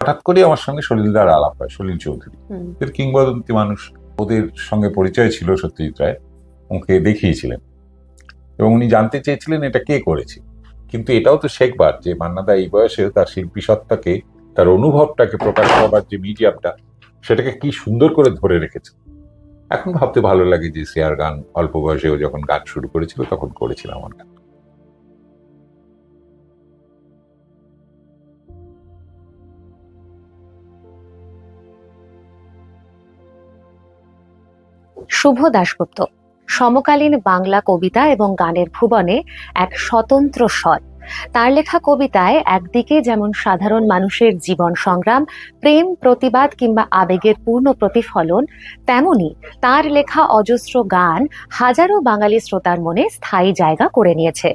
হঠাৎ করে আমার সঙ্গে সলিলদার আলাপ হয়, সলিল চৌধুরী, এর কিংবদন্তি মানুষ। ওদের সঙ্গে পরিচয় ছিল সত্যজিৎ রায়, ওকে দেখিয়েছিলেন এবং উনি জানতে চেয়েছিলেন এটা কে করেছে। কিন্তু এটাও তো শেখবার যে মান্নাদা এই বয়সে তার শিল্পী সত্তাকে, তার অনুভবটাকে প্রকাশ করবার যে মিডিয়ামটা, সেটাকে কি সুন্দর করে ধরে রেখেছে। এখন ভাবতে ভালো লাগে যে শ্রেয়ার গান অল্প বয়সেও যখন গান শুরু করেছিল তখন করেছিলাম আমার গান। শুভ দাশগুপ্ত সমকালীন বাংলা কবিতা এবং গানের ভুবনে এক স্বতন্ত্র স্বর। তার লেখা কবিতায় একদিকে যেমন সাধারণ মানুষের জীবন সংগ্রাম, প্রেম, প্রতিবাদ কিংবা আবেগের পূর্ণ প্রতিফলন, তেমনি তার লেখা অজস্র গান হাজারো বাঙালি শ্রোতার মনে স্থায়ী জায়গা করে নিয়েছে।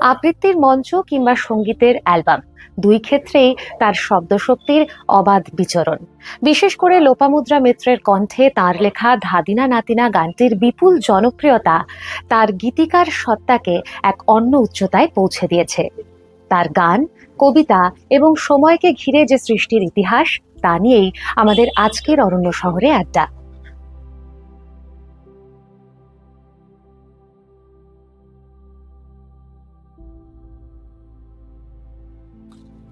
আবৃত্তির মঞ্চ কিংবা সঙ্গীতের অ্যালবাম, দুই ক্ষেত্রেই তার শব্দশক্তির অবাধ বিচরণ। বিশেষ করে লোপামুদ্রা মিত্রের কণ্ঠে তার লেখা ধাদিনা নাতিনা গানটির বিপুল জনপ্রিয়তা তার গীতিকার সত্তাকে এক অন্য উচ্চতায় পৌঁছে দিয়েছে। তার গান, কবিতা এবং সময়কে ঘিরে যে সৃষ্টির ইতিহাস, তা নিয়েই আমাদের আজকের অরণ্য শহরে আড্ডা।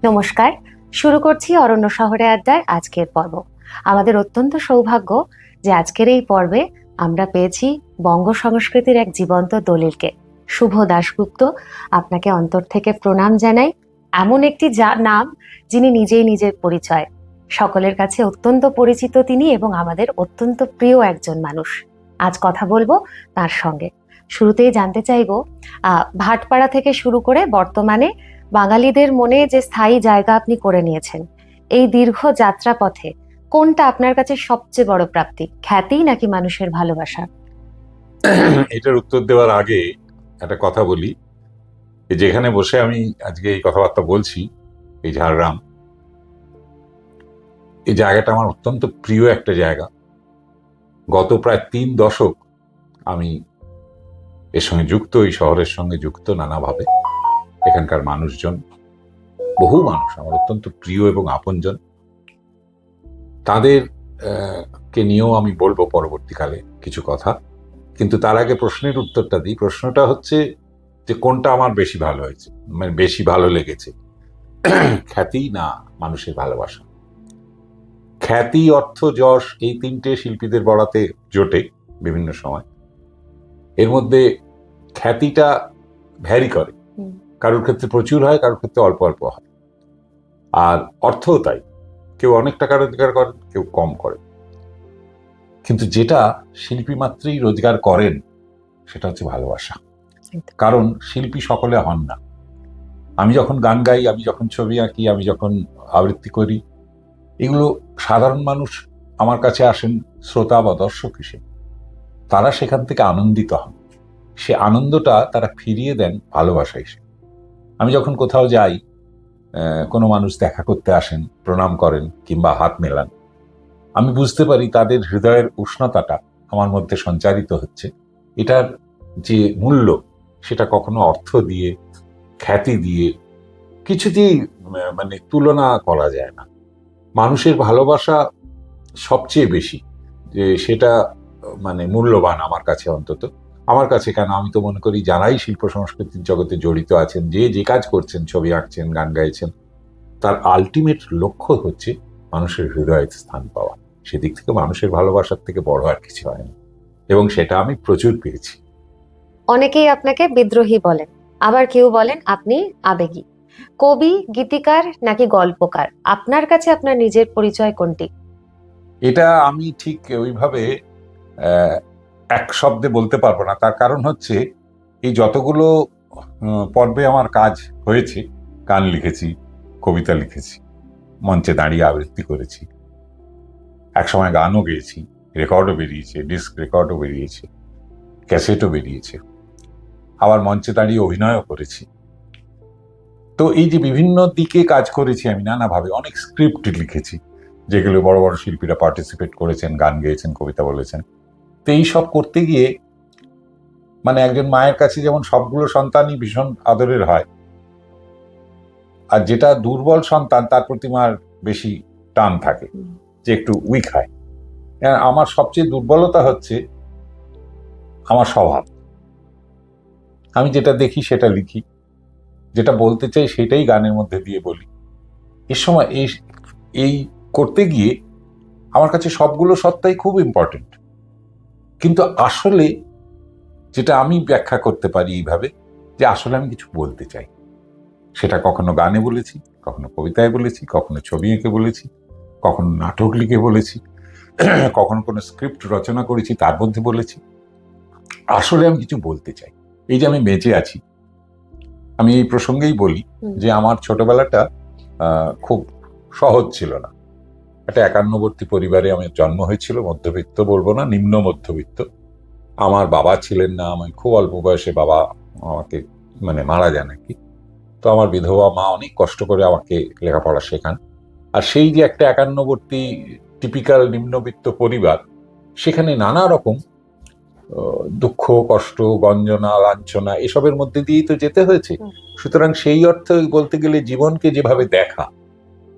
নমস্কার, শুরু করছি অরণ্য শহরে আড্ডার আজকের পর্ব। আমাদের অত্যন্ত সৌভাগ্য যে আজকের এই পর্বে আমরা পেয়েছি বঙ্গ সংস্কৃতির এক জীবন্ত দলিলকে। শুভ দাশগুপ্ত, আপনাকে অন্তর থেকে প্রণাম জানাই। এমন একটি নাম যিনি নিজেই নিজের পরিচয়, সকলের কাছে অত্যন্ত পরিচিত তিনি এবং আমাদের অত্যন্ত প্রিয় একজন মানুষ। আজ কথা বলবো তার সঙ্গে। শুরুতেই জানতে চাইবো, ভাটপাড়া থেকে শুরু করে বর্তমানে বাঙালিদের মনে যে স্থায়ী জায়গা আপনি করে নিয়েছেন, এই দীর্ঘ যাত্রাপথে কোনটা আপনার কাছে সবচেয়ে বড় প্রাপ্তি, খ্যাতি নাকি মানুষের ভালোবাসা? এটার উত্তর দেওয়ার আগে একটা কথা বলি, যেখানে বসে আমি আজকে এই কথাবার্তা বলছি, এই ঝাড়গ্রাম, এই জায়গাটা আমার অত্যন্ত প্রিয় একটা জায়গা। গত প্রায় 3 দশক আমি এর সঙ্গে যুক্ত, এই শহরের সঙ্গে যুক্ত নানাভাবে। এখানকার মানুষজন, বহু মানুষ আমার অত্যন্ত প্রিয় এবং আপনজন। তাদের কে নিয়েও আমি বলবো পরবর্তীকালে কিছু কথা, কিন্তু তার আগে প্রশ্নের উত্তরটা দিই। প্রশ্নটা হচ্ছে যে কোনটা আমার বেশি ভালো হয়েছে, মানে বেশি ভালো লেগেছে, খ্যাতি না মানুষের ভালোবাসা। খ্যাতি, অর্থ, যশ, এই তিনটে শিল্পীদের বড়াতে জোটে বিভিন্ন সময়। এর মধ্যে খ্যাতিটা ভ্যারি করে, কারোর ক্ষেত্রে প্রচুর হয়, কারোর ক্ষেত্রে অল্প অল্প হয়। আর অর্থও তাই, কেউ অনেক টাকা রোজগার করেন, কেউ কম করে। কিন্তু যেটা শিল্পী মাত্রই রোজগার করেন সেটা হচ্ছে ভালোবাসা। কারণ শিল্পী সকলে হন না। আমি যখন গান গাই, আমি যখন ছবি আঁকি, আমি যখন আবৃত্তি করি, এগুলো সাধারণ মানুষ আমার কাছে আসেন শ্রোতা বা দর্শক হিসেবে। তারা সেখান থেকে আনন্দিত হন, সে আনন্দটা তারা ফিরিয়ে দেন ভালোবাসা হিসেবে। আমি যখন কোথাও যাই, কোনো মানুষ দেখা করতে আসেন, প্রণাম করেন কিংবা হাত মেলান, আমি বুঝতে পারি তাদের হৃদয়ের উষ্ণতাটা আমার মধ্যে সঞ্চারিত হচ্ছে। এটার যে মূল্য, সেটা কখনো অর্থ দিয়ে, খ্যাতি দিয়ে কিছুতেই মানে তুলনা করা যায় না। মানুষের ভালোবাসা সবচেয়ে বেশি, যে সেটা মানে মূল্যবান আমার কাছে, অন্তত আমার কাছে। কেন, আমি তো মনে করি যারাই শিল্প সংস্কৃতির জগতে জড়িত আছেন, যে যে কাজ করছেন, ছবি আঁকছেন, গান গাইছেন, তার আলটিমেট লক্ষ্য হচ্ছে মানুষের হৃদয়ে স্থান পাওয়া। সেদিক থেকে মানুষের ভালোবাসার থেকে বড় আর কিছু হয় না, এবং সেটা আমি প্রচুর পেয়েছি। অনেকেই আপনাকে বিদ্রোহী বলেন, আবার কেউ বলেন আপনি আবেগী। কবি, গীতিকার নাকি গল্পকার, আপনার কাছে আপনার নিজের পরিচয় কোনটি? এটা আমি ঠিক ওইভাবে এক শব্দে বলতে পারবো না। তার কারণ হচ্ছে, এই যতগুলো পর্বে আমার কাজ হয়েছে, গান লিখেছি, কবিতা লিখেছি, মঞ্চে দাঁড়িয়ে আবৃত্তি করেছি, একসময় গানও গেয়েছি, রেকর্ডও বেরিয়েছে, ডিস্ক রেকর্ডও বেরিয়েছে, ক্যাসেটও বেরিয়েছে, আবার মঞ্চে দাঁড়িয়ে অভিনয়ও করেছি। তো এই যে বিভিন্ন দিকে কাজ করেছি আমি নানাভাবে, অনেক স্ক্রিপ্ট লিখেছি যেগুলো বড় বড় শিল্পীরা পার্টিসিপেট করেছেন, গান গেয়েছেন, কবিতা বলেছেন। তো এই সব করতে গিয়ে, মানে একজন মায়ের কাছে যেমন সবগুলো সন্তানই ভীষণ আদরের হয়, আর যেটা দুর্বল সন্তান তার প্রতি মার বেশি টান থাকে, যে একটু উইক হয়। আমার সবচেয়ে দুর্বলতা হচ্ছে আমার স্বভাব। আমি যেটা দেখি সেটা লিখি, যেটা বলতে চাই সেটাই গানের মধ্যে দিয়ে বলি। এর সময় এই এই করতে গিয়ে আমার কাছে সবগুলো সত্তাই খুব ইম্পর্টেন্ট, কিন্তু আসলে যেটা আমি ব্যাখ্যা করতে পারি এইভাবে, যে আসলে আমি কিছু বলতে চাই। সেটা কখনো গানে বলেছি, কখনো কবিতায় বলেছি, কখনো ছবি এঁকে বলেছি, কখনো নাটক লিখে বলেছি, কখনো কোনো স্ক্রিপ্ট রচনা করেছি তার মধ্যে বলেছি। আসলে আমি কিছু বলতে চাই। এই যে আমি বেঁচে আছি, আমি এই প্রসঙ্গেই বলি যে আমার ছোটবেলাটা খুব সহজ ছিল না। একটা একান্নবর্তী পরিবারে আমার জন্ম হয়েছিল, মধ্যবিত্ত বলবো না, নিম্ন মধ্যবিত্ত। আমার বাবা ছিলেন না, আমি খুব অল্প বয়সে বাবা আমাকে মারা যান আর কি। তো আমার বিধবা মা অনেক কষ্ট করে আমাকে লেখাপড়া শেখান। আর সেই যে একটা একান্নবর্তী টিপিক্যাল নিম্নবিত্ত পরিবার, সেখানে নানা রকম দুঃখ, কষ্ট, গঞ্জনা, লাঞ্ছনা এসবের মধ্যে দিয়েই তো যেতে হয়েছে। সুতরাং সেই অর্থে বলতে গেলে জীবনকে যেভাবে দেখা,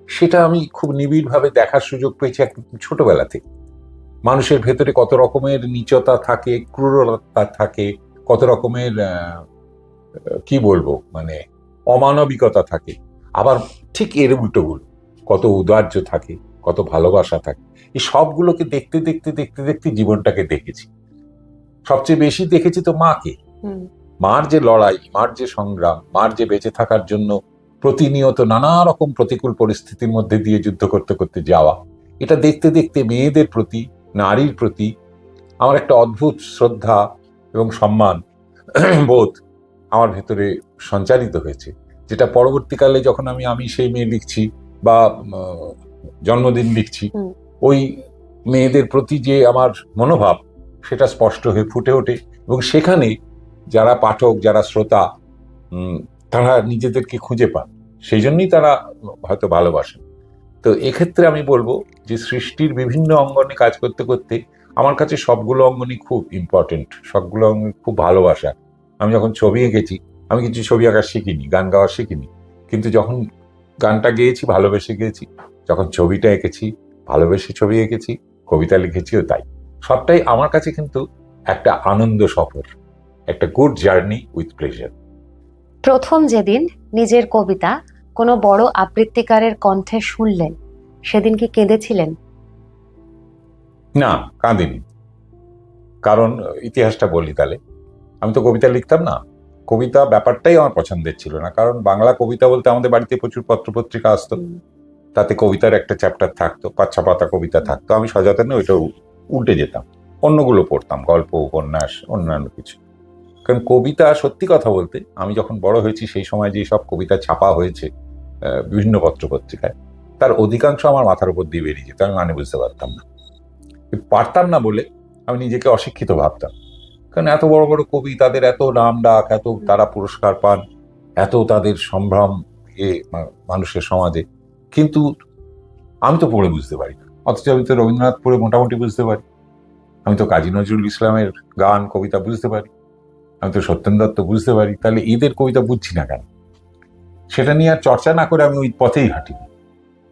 সেটা আমি খুব নিবিড়ভাবে দেখার সুযোগ পেয়েছি একদম ছোটবেলা থেকে। মানুষের ভেতরে কত রকমের নীচতা থাকে, ক্রূরতা থাকে, কত রকমের কি বলবো অমানবিকতা থাকে, আবার ঠিক এর উল্টোগুলো কত উদার্য থাকে, কত ভালোবাসা থাকে। এই সবগুলোকে দেখতে দেখতে দেখতে দেখতে জীবনটাকে দেখেছি। সবচেয়ে বেশি দেখেছি তো মাকে। মার যে লড়াই, মার যে সংগ্রাম, মার যে বেঁচে থাকার জন্য প্রতিনিয়ত নানা রকম প্রতিকূল পরিস্থিতির মধ্যে দিয়ে যুদ্ধ করতে করতে যাওয়া, এটা দেখতে দেখতে মেয়েদের প্রতি, নারীর প্রতি আমার একটা অদ্ভুত শ্রদ্ধা এবং সম্মান বোধ আমার ভেতরে সঞ্চারিত হয়েছে, যেটা পরবর্তীকালে যখন আমি সেই মেয়ে লিখছি বা জন্মদিন লিখছি, ওই মেয়েদের প্রতি যে আমার মনোভাব, সেটা স্পষ্ট হয়ে ফুটে ওঠে। এবং সেখানে যারা পাঠক, যারা শ্রোতা, তারা নিজেদেরকে খুঁজে পান, সেই জন্যই তারা হয়তো ভালোবাসেন। তো এক্ষেত্রে আমি বলবো যে সৃষ্টির বিভিন্ন অঙ্গনে কাজ করতে করতে আমার কাছে সবগুলো অঙ্গনই খুব ইম্পর্টেন্ট, সবগুলো অঙ্গন খুব ভালোবাসা। আমি যখন ছবি এঁকেছি, আমি কিছু ছবি আঁকা শিখিনি, গান গাওয়া শিখিনি, কিন্তু যখন গানটা গেয়েছি ভালোবেসে গেয়েছি, যখন ছবিটা এঁকেছি ভালোবেসে ছবি এঁকেছি, কবিতা লিখেছিও তাই। সবটাই আমার কাছে কিন্তু একটা আনন্দ সফর, একটা গুড জার্নি উইথ প্লেজার। প্রথম যেদিন নিজের কবিতা কোনো বড় আবৃত্তিকারের কণ্ঠে শুনলেন, সেদিন কি কেঁদেছিলেন? না, কাঁদিনি। কারণ ইতিহাসটা বলি তাহলে, আমি তো কবিতা লিখতাম না। কবিতা ব্যাপারটাই আমার পছন্দের ছিল না, কারণ বাংলা কবিতা বলতে আমাদের বাড়িতে প্রচুর পত্রপত্রিকা আসতো, তাতে কবিতার একটা চ্যাপ্টার থাকতো, 5-6 পাতা কবিতা থাকতো। আমি সযত্নে ওইটা উল্টে যেতাম, অন্যগুলো পড়তাম, গল্প, উপন্যাস, অন্যান্য কিছু। কারণ কবিতা, সত্যি কথা বলতে, আমি যখন বড় হয়েছি সেই সময় যে সব কবিতা ছাপা হয়েছে বিভিন্ন পত্রপত্রিকায়, তার অধিকাংশ আমার মাথার উপর দিয়ে বেরিয়ে যেত, আমি বুঝতে পারতাম না বলে আমি নিজেকে অশিক্ষিত ভাবতাম। কারণ এত বড় বড় কবি, তাদের এত নাম ডাক, এত তারা পুরস্কার পান, এত তাদের সম্ভ্রম মানুষের সমাজে, কিন্তু আমি তো পড়ে বুঝতে পারি না। অথচ আমি তো রবীন্দ্রনাথ পড়ে মোটামুটি বুঝতে পারি, আমি তো কাজী নজরুল ইসলামের গান কবিতা বুঝতে পারি, আমি তো সত্যেন দত্ত বুঝতে পারি। তাহলে এদের কবিতা বুঝছি না কেন? সেটা নিয়ে আর চর্চা না করে আমি ওই পথেই হাঁটি।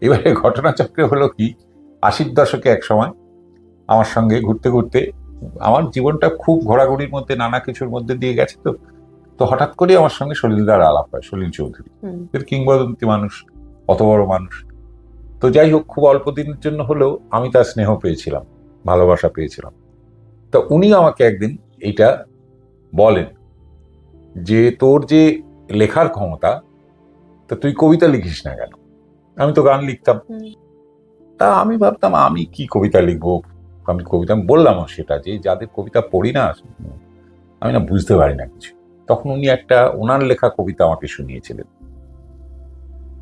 এবারে ঘটনাচক্রে হলো কি, 80-র দশকে এক সময় আমার সঙ্গে ঘুরতে ঘুরতে, আমার জীবনটা খুব ঘোরাঘুরির মধ্যে, নানা কিছুর মধ্যে দিয়ে গেছে, তো হঠাৎ করে আমার সঙ্গে সলিলদার আলাপ হয়, সলিল চৌধুরী, কিংবদন্তি মানুষ, অত বড় মানুষ। তো যাই হোক, খুব অল্প দিনের জন্য হলেও আমি তার স্নেহ পেয়েছিলাম, ভালোবাসা পেয়েছিলাম। তো উনি আমাকে একদিন এইটা বলেন যে, তোর যে লেখার ক্ষমতা, তা তুই কবিতা লিখিস না কেন? আমি তো গান লিখতাম। তা আমি ভাবতাম আমি কি কবিতা লিখবো, আমি কবিতা বললাম সেটা, যে যাদের কবিতা পড়ি না আমি না বুঝতে পারি না কিছু। তখন উনি একটা ওনার লেখা কবিতা আমাকে শুনিয়েছিলেন,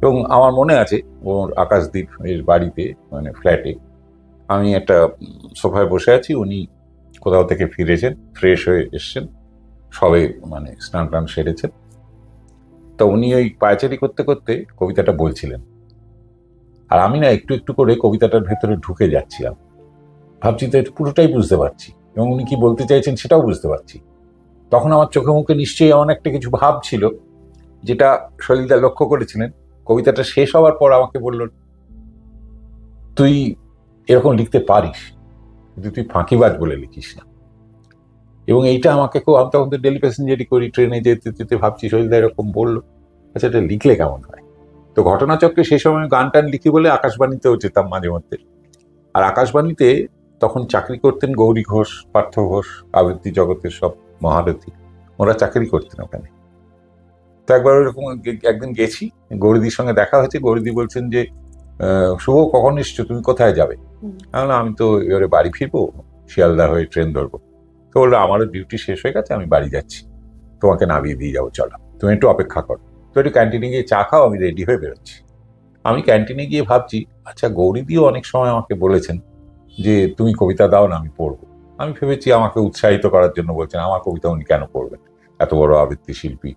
এবং আমার মনে আছে ওর আকাশদ্বীপ এর বাড়িতে, ফ্ল্যাটে, আমি একটা সোফায় বসে আছি, উনি কোথাও থেকে ফিরেছেন, ফ্রেশ হয়ে এসছেন, সবে স্নান টান সেরেছেন। তো উনি ওই পায়চারি করতে করতে কবিতাটা বলছিলেন, আর আমি না একটু একটু করে কবিতাটার ভেতরে ঢুকে যাচ্ছিলাম, ভাবছি তো পুরোটাই বুঝতে পারছি, এবং উনি কি বলতে চাইছেন সেটাও বুঝতে পারছি। তখন আমার চোখে মুখে নিশ্চয়ই এমন একটা কিছু ভাব ছিল, যেটা সলিলদা লক্ষ্য করেছিলেন। কবিতাটা শেষ হওয়ার পর আমাকে বলল, তুই এরকম লিখতে পারিস, কিন্তু তুই ফাঁকিবাজ বলে লিখিস না। এবং এইটা আমাকে খুব, আমি তখন তো ডেলি প্যাসেঞ্জারি করি, ট্রেনে যেতে যেতে ভাবছি শৈলদা এরকম বললো, আচ্ছা এটা লিখলে কেমন হয়। তো ঘটনাচক্রে সেই সময় গান টান লিখি বলে আকাশবাণীতেও যেতাম মাঝে মধ্যে। আর আকাশবাণীতে তখন চাকরি করতেন গৌরী ঘোষ, পার্থ ঘোষ, আবৃত্তি জগতের সব মহারথী, ওরা চাকরি করতেন ওখানে। তো একবার ওরকম একদিন গেছি, গৌরীদির সঙ্গে দেখা হয়েছে। গৌরীদি বলছেন যে শুভ কখন এসছো, তুমি কোথায় যাবে? আমি তো এবারে বাড়ি ফিরবো, শিয়ালদা হয়ে ট্রেন ধরবো। তো বললো আমারও ডিউটি শেষ হয়ে গেছে, আমি বাড়ি যাচ্ছি, তোমাকে নামিয়ে দিয়ে যাবো, চলো তুমি একটু অপেক্ষা করো, তো একটু ক্যান্টিনে গিয়ে চা খাও, আমি রেডি হয়ে বেরোচ্ছি। আমি ক্যান্টিনে গিয়ে ভাবছি, আচ্ছা গৌরীদিও অনেক সময় আমাকে বলেছেন যে তুমি কবিতা দাও না, আমি পড়বো। আমি ভেবেছি আমাকে উৎসাহিত করার জন্য বলছেন, আমার কবিতা উনি কেন পড়বেন, এত বড় আবৃত্তি শিল্পী,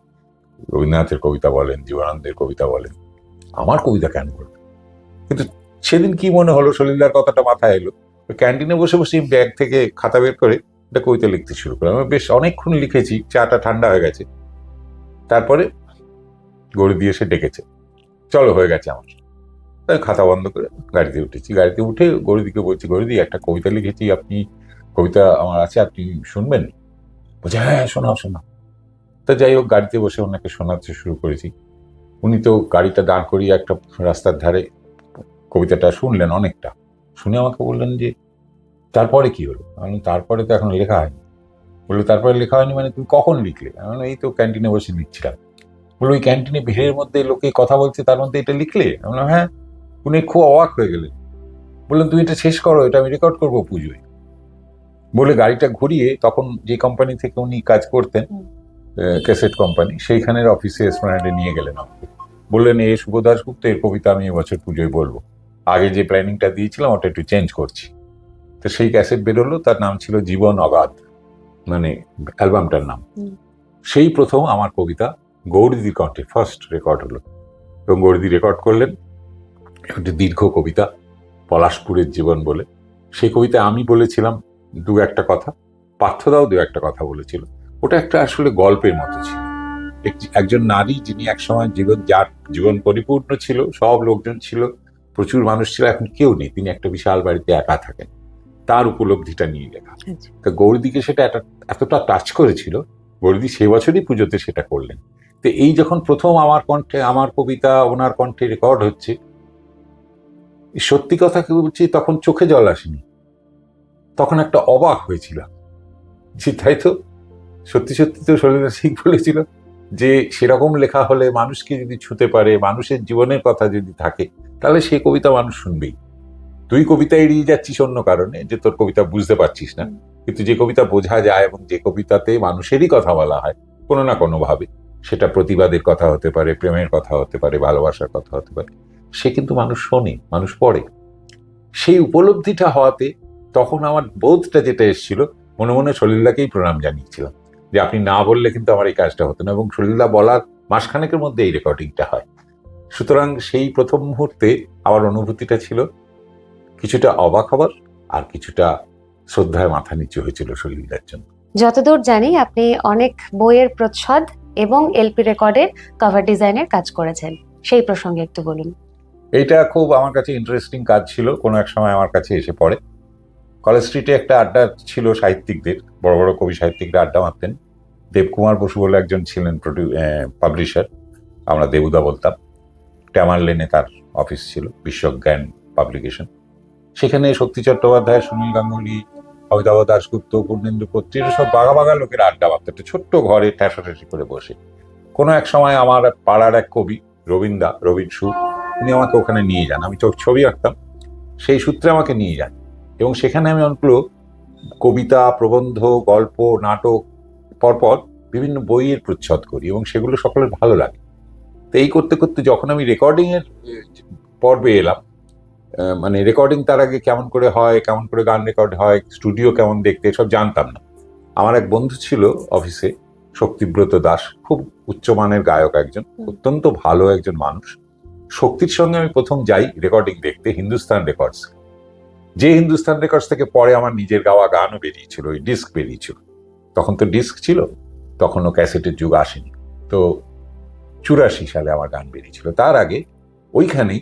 রবীন্দ্রনাথের কবিতা বলেন, জীবনানন্দের কবিতা বলেন, আমার কবিতা কেন পড়বেন। কিন্তু সেদিন কি মনে হলো, সলিলার কথাটা মাথায় এলো, ক্যান্টিনে বসে বসে ব্যাগ থেকে খাতা বের করে একটা কবিতা লিখতে শুরু করলাম। আমি বেশ অনেকক্ষণ লিখেছি, চাটা ঠান্ডা হয়ে গেছে। তারপরে গৌরী দিয়ে এসে ডেকেছে, চলো হয়ে গেছে আমার। তাই খাতা বন্ধ করে গাড়িতে উঠেছি। গাড়িতে উঠে গৌরীদিকে বলছি, গৌরীদি একটা কবিতা লিখেছি, আপনি কবিতা আমার আছে, আপনি শুনবেন? বলছে হ্যাঁ শোনাও শোনাও। তা যাই হোক, গাড়িতে বসে ওনাকে শোনাতে শুরু করেছি। উনি তো গাড়িটা দাঁড় করিয়ে একটা রাস্তার ধারে কবিতাটা শুনলেন অনেকটা, শুনে আমাকে বললেন যে তারপরে কি হলো? আমি তারপরে তো এখন লেখা হয়নি। বললো তারপরে লেখা হয়নি মানে তুমি কখন লিখলে? আমি এই তো ক্যান্টিনে বসে লিখছিলাম। বললো ওই ক্যান্টিনে ভিড়ের মধ্যে লোকে কথা বলছে, তার মধ্যে এটা লিখলে? আমি বললাম হ্যাঁ। উনি খুব অবাক হয়ে গেলেন, বললেন তুমি এটা শেষ করো, এটা আমি রেকর্ড করবো পুজোয়। বলে গাড়িটা ঘুরিয়ে, তখন যে কোম্পানি থেকে উনি কাজ করতেন, ক্যাসেট কোম্পানি, সেইখানের অফিসে এসপ্ল্যানেডে নিয়ে গেলেন আমাকে। বললেন এ শুভ দাশগুপ্ত, এর কবিতা আমি এবছর পুজোয় বলবো, আগে যে প্ল্যানিংটা দিয়েছিলাম ওটা একটু চেঞ্জ করছি। তো সেই ক্যাসেট বেরোলো, তার নাম ছিল জীবন অগাধ, মানে অ্যালবামটার নাম। সেই প্রথম আমার কবিতা গৌরীদির কণ্ঠে ফার্স্ট রেকর্ড হলো, এবং গৌরীদি রেকর্ড করলেন একটি দীর্ঘ কবিতা পলাশপুরের জীবন বলে। সেই কবিতা আমি বলেছিলাম দু একটা কথা, পার্থদাও দু একটা কথা বলেছিল। ওটা একটা আসলে গল্পের মতো ছিল। একজন নারী যিনি একসময় যার জীবন পরিপূর্ণ ছিল, সব লোকজন ছিল, প্রচুর মানুষ ছিল, এখন কেউ নেই, তিনি একটা বিশাল বাড়িতে একা থাকেন, তার উপলব্ধিটা নিয়ে লেখা। তা গৌরীদিকে সেটা এতটা টাচ করেছিল, গৌরীদি সে বছরই পুজোতে সেটা করলেন। তো এই যখন প্রথম আমার কণ্ঠে আমার কবিতা ওনার কণ্ঠে রেকর্ড হচ্ছে, সত্যি কথা কি বলছি, তখন চোখে জল আসেনি, তখন একটা অবাক হয়েছিলাম যে তাই তো, সত্যি সত্যি তো সলিলা ঠিক বলেছিল যে সেরকম লেখা হলে মানুষকে যদি ছুতে পারে, মানুষের জীবনের কথা যদি থাকে, তাহলে সেই কবিতা মানুষ শুনবেই। তুই কবিতা এড়িয়ে যাচ্ছিস অন্য কারণে, যে তোর কবিতা বুঝতে পারছিস না, কিন্তু যে কবিতা বোঝা যায় এবং যে কবিতাতে মানুষেরই কথা বলা হয় কোনো না কোনো ভাবে, সেটা প্রতিবাদের কথা হতে পারে, প্রেমের কথা হতে পারে, ভালোবাসার কথা হতে পারে, সে কিন্তু মানুষ শোনে, মানুষ পড়ে। সেই উপলব্ধিটা হওয়াতে তখন আমার বোধটা যেটা এসেছিল, মনে মনে সলিলাকেই প্রণাম জানিয়েছিলাম যে আপনি না বললে কিন্তু আমার এই কাজটা হতো না, এবং সলিলা বলার মাসখানেকের মধ্যে এই রেকর্ডিংটা হয়। সুতরাং সেই প্রথম মুহূর্তে আমার অনুভূতিটা ছিল কিছুটা অবাক হবার, আর কিছুটা শ্রদ্ধায় মাথা নিচু হয়েছিল সলিলার জন্য। যতদূর জানি আপনি অনেক বইয়ের প্রচ্ছদ এবং এলপি রেকর্ডের কভার ডিজাইনের কাজ করেছেন, সেই প্রসঙ্গে একটু বলুন। এইটা খুব আমার কাছে ইন্টারেস্টিং কাজ ছিল, কোনো এক সময় আমার কাছে এসে পড়ে। কলেজ স্ট্রিটে একটা আড্ডা ছিল সাহিত্যিকদের, বড় বড় কবি সাহিত্যিকরা আড্ডা মারতেন। দেবকুমার বসু বলে একজন ছিলেন পাবলিশার, আমরা দেবুদা বলতাম। ট্যামার লেনে তার অফিস ছিল, বিশ্বজ্ঞান পাবলিকেশন। সেখানে শক্তি চট্টোপাধ্যায়, সুনীল গাঙ্গুলি, অমিতাভ দাশগুপ্ত, পূর্ণেন্দু কর্তৃক সব বাঘা বাঘা লোকের আড্ডা মারত একটা ছোট্ট ঘরে ঠেসাঠেসি করে বসে। কোনো এক সময় আমার পাড়ার এক কবি রবীন সুর, উনি আমাকে ওখানে নিয়ে যান, আমি ছবি আঁকতাম, সেই সূত্রে আমাকে নিয়ে যান, এবং সেখানে আমি অনেকগুলো কবিতা, প্রবন্ধ, গল্প, নাটক পরপর বিভিন্ন বইয়ের প্রচ্ছদ করি, এবং সেগুলো সকলের ভালো লাগে। তো এই করতে করতে যখন আমি রেকর্ডিং এর পর্বে এলাম, মানে রেকর্ডিং তার আগে কেমন করে হয়, কেমন করে গান রেকর্ড হয়, স্টুডিও কেমন দেখতে, সব জানতাম না। আমার এক বন্ধু ছিল অফিসে, শক্তিব্রত দাস, খুব উচ্চমানের গায়ক, একজন অত্যন্ত ভালো একজন মানুষ। শক্তির সঙ্গে আমি প্রথম যাই রেকর্ডিং দেখতে হিন্দুস্তান রেকর্ডস, যে হিন্দুস্তান রেকর্ডস থেকে পরে আমার নিজের গাওয়া গানও বেরিয়েছিল, ওই ডিস্ক বেরিয়েছিল। তখন তো ডিস্ক ছিল, তখনও ক্যাসেটের যুগ আসেনি। তো 84 সালে আমার গান বেরিয়েছিল। তার আগে ওইখানেই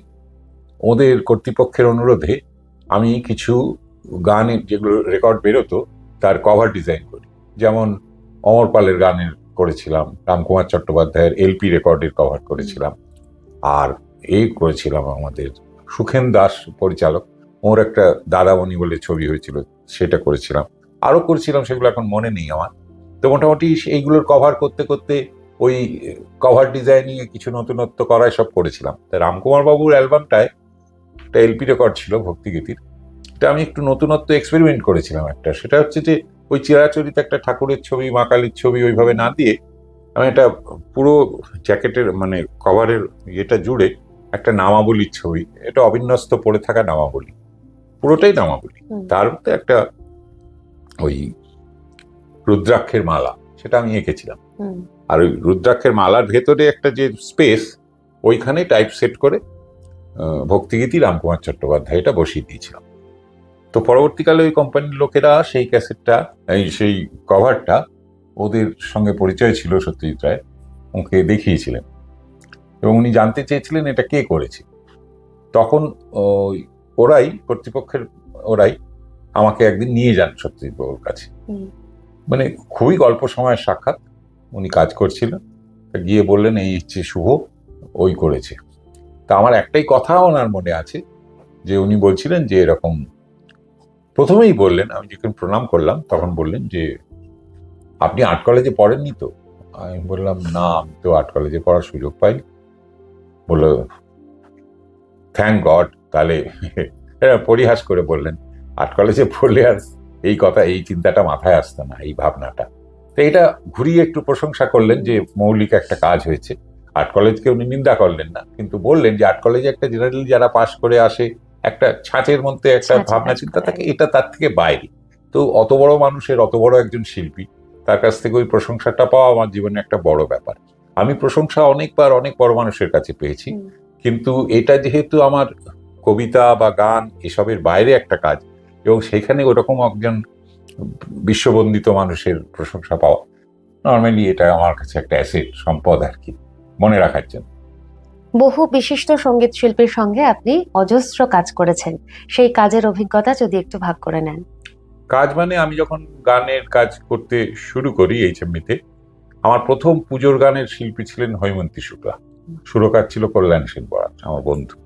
ওদের কর্তৃপক্ষের অনুরোধে আমি কিছু গানের যেগুলো রেকর্ড বেরোতো তার কভার ডিজাইন করি। যেমন অমর পালের গানের করেছিলাম, রামকুমার চট্টোপাধ্যায়ের এলপি রেকর্ডের কভার করেছিলাম, আর এই করেছিলাম আমাদের সুখেন দাস পরিচালক, ওর একটা দাদামণি বলে ছবি হয়েছিল, সেটা করেছিলাম। আরো করেছিলাম, সেগুলো এখন মনে নেই আমার। তো মোটামুটি এইগুলোর কভার করতে করতে ওই কভার ডিজাইনিং এ কিছু নতুনত্ব করায় সব করেছিলাম। তা রামকুমার বাবুর অ্যালবামটায় একটা এলপি রেকর্ড ছিল ভক্তিগীতির, এটা আমি একটু নতুনত্ব এক্সপেরিমেন্ট করেছিলাম একটা। সেটা হচ্ছে যে ওই চিরাচরিত একটা ঠাকুরের ছবি, মা কালীর ছবি ওইভাবে না দিয়ে আমি একটা পুরো জ্যাকেটের মানে কভারের ইয়েটা জুড়ে একটা নামাবলীর ছবি, এটা অবিন্যস্ত পড়ে থাকা নামাবলী, পুরোটাই নামাবলী। তার মধ্যে একটা ওই রুদ্রাক্ষের মালা, সেটা আমি এঁকেছিলাম। আর ওই রুদ্রাক্ষের মালার ভেতরে একটা যে স্পেস, ওইখানে টাইপ সেট করে ভক্তিগীতি রামকুমার চট্টোপাধ্যায় এটা বসিয়ে দিয়েছিলাম। তো পরবর্তীকালে ওই কোম্পানির লোকেরা সেই ক্যাসেটটা, সেই কভারটা, ওদের সঙ্গে পরিচয় ছিল সত্যজিৎ রায়, ওকে দেখিয়েছিলেন এবং উনি জানতে চেয়েছিলেন এটা কে করেছে। তখন ওরাই, কর্তৃপক্ষের ওরাই আমাকে একদিন নিয়ে যান সত্যজিৎ বাবুর কাছে। মানে খুবই অল্প সময়ের সাক্ষাৎ, উনি কাজ করছিলেন, গিয়ে বললেন এই হচ্ছে শুভ, ওই করেছে। তা আমার একটাই কথা ওনার মনে আছে, যে উনি বলছিলেন যে এরকম, প্রথমেই বললেন, আমি যখন প্রণাম করলাম তখন বললেন যে আপনি আর্ট কলেজে পড়েননি তো? আমি বললাম না, আমি তো আর্ট কলেজে পড়ার সুযোগ পাইনি। বললো থ্যাংক গড। তাহলে পরিহাস করে বললেন আর্ট কলেজে পড়লে আর এই কথা, এই চিন্তাটা মাথায় আসতো না, এই ভাবনাটা। তো এটা ঘুরিয়ে একটু প্রশংসা করলেন যে মৌলিক একটা কাজ হয়েছে। আর্ট কলেজকে উনি নিন্দা করলেন না, কিন্তু বললেন যে আর্ট কলেজে একটা জেনারেলি যারা পাশ করে আসে একটা ছাঁচের মধ্যে একটা ভাবনা চিন্তা থাকে, এটা তার থেকে বাইরে। তো অত বড় মানুষের, অত বড় একজন শিল্পী, তার কাছ থেকে ওই প্রশংসাটা পাওয়া আমার জীবনে একটা বড় ব্যাপার। আমি প্রশংসা অনেকবার অনেক বড় মানুষের কাছে পেয়েছি, কিন্তু এটা যেহেতু আমার কবিতা বা গান এসবের বাইরে একটা কাজ, এবং সেখানে ওরকম একজন বিশ্ববন্দিত মানুষের প্রশংসা পাওয়া, নর্মালি এটা আমার কাছে একটা অ্যাসেট, সম্পদ আর কি, মনে রাখার জন্য। বহু বিশিষ্ট সঙ্গীত শিল্পীর সঙ্গে আপনি অজস্র কাজ করেছেন, সেই কাজের অভিজ্ঞতা যদি একটু ভাগ করে নেন। কাজ মানে আমি যখন গানের কাজ করতে শুরু করি এইচএমভিতে, আমার প্রথম পুজোর গানের শিল্পী ছিলেন হৈমন্তী শুক্লা, সুরকার ছিল কল্যাণ সেন বরাট, আমার বন্ধু।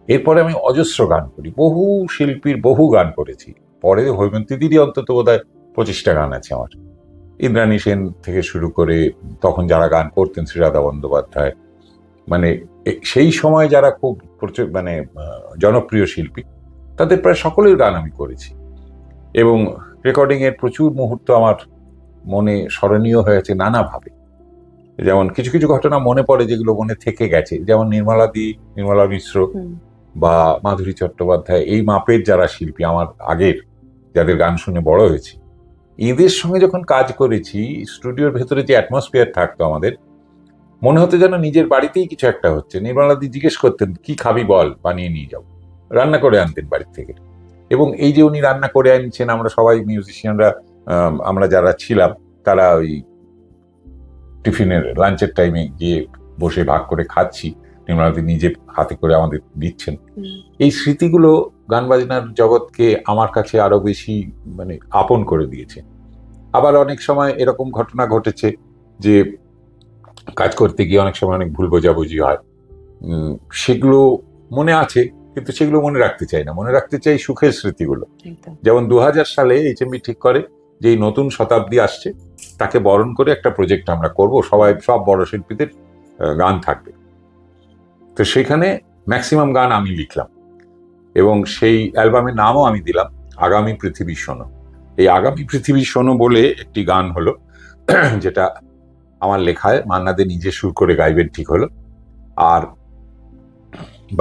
এরপরে আমি অজস্র গান করি, বহু শিল্পীর বহু গান করেছি। পরে হৈমন্তী দিদি অন্তত বোধহয় 25টা গান আছে আমার। ইন্দ্রাণী সেন থেকে শুরু করে তখন যারা গান করতেন, শ্রীরাধা বন্দ্যোপাধ্যায়, মানে সেই সময় যারা খুব মানে জনপ্রিয় শিল্পী, তাদের প্রায় সকলের গান আমি করেছি। এবং রেকর্ডিং এর প্রচুর মুহূর্ত আমার মনে স্মরণীয় হয়েছে নানাভাবে। যেমন কিছু কিছু ঘটনা মনে পড়ে যেগুলো মনে থেকে গেছে, যেমন নির্মলা মিশ্র বা মাধুরী চট্টোপাধ্যায়, এই মাপের যারা শিল্পী আমার আগের, যাদের গান শুনে বড় হয়েছি, এদের সঙ্গে যখন কাজ করেছি, স্টুডিওর ভেতরে যে অ্যাটমসফিয়ার থাকতো আমাদের, মনে হতো যেন নিজের বাড়িতেই কিছু একটা হচ্ছে। নির্মলাদি জিজ্ঞেস করতেন কি খাবি বল, বানিয়ে নিয়ে যাও, রান্না করে আনতেন বাড়ির থেকে। এবং এই যে উনি রান্না করে আনছেন, আমরা সবাই মিউজিশিয়ানরা, আমরা যারা ছিলাম, তারা ওই টিফিনের লাঞ্চের টাইমে গিয়ে বসে ভাগ করে খাচ্ছি, নির্মলাদি নিজে হাতে করে আমাদের দিচ্ছেন। এই স্মৃতিগুলো গান বাজনার জগৎকে আমার কাছে আরো বেশি মানে আপন করে দিয়েছে। আবার অনেক সময় এরকম ঘটনা ঘটেছে যে কাজ করতে গিয়ে অনেক সময় অনেক ভুল বোঝাবুঝি হয়, সেগুলো মনে আছে, কিন্তু সেগুলো মনে রাখতে চাই না, মনে রাখতে চাই সুখের স্মৃতিগুলো। যেমন 2000 সালে এইচএমভি ঠিক করে যে এই নতুন শতাব্দী আসছে, তাকে বরণ করে একটা প্রজেক্ট আমরা করব, সব বড় শিল্পীদের গান থাকবে। তো সেখানে ম্যাক্সিমাম গান আমি লিখলাম এবং সেই অ্যালবামের নামও আমি দিলাম আগামী পৃথিবী শোনো। এই আগামী পৃথিবী শোনো বলে একটি গান হলো, যেটা আমার লেখায়, মান্না দে নিজে সুর করে গাইবেন ঠিক হলো। আর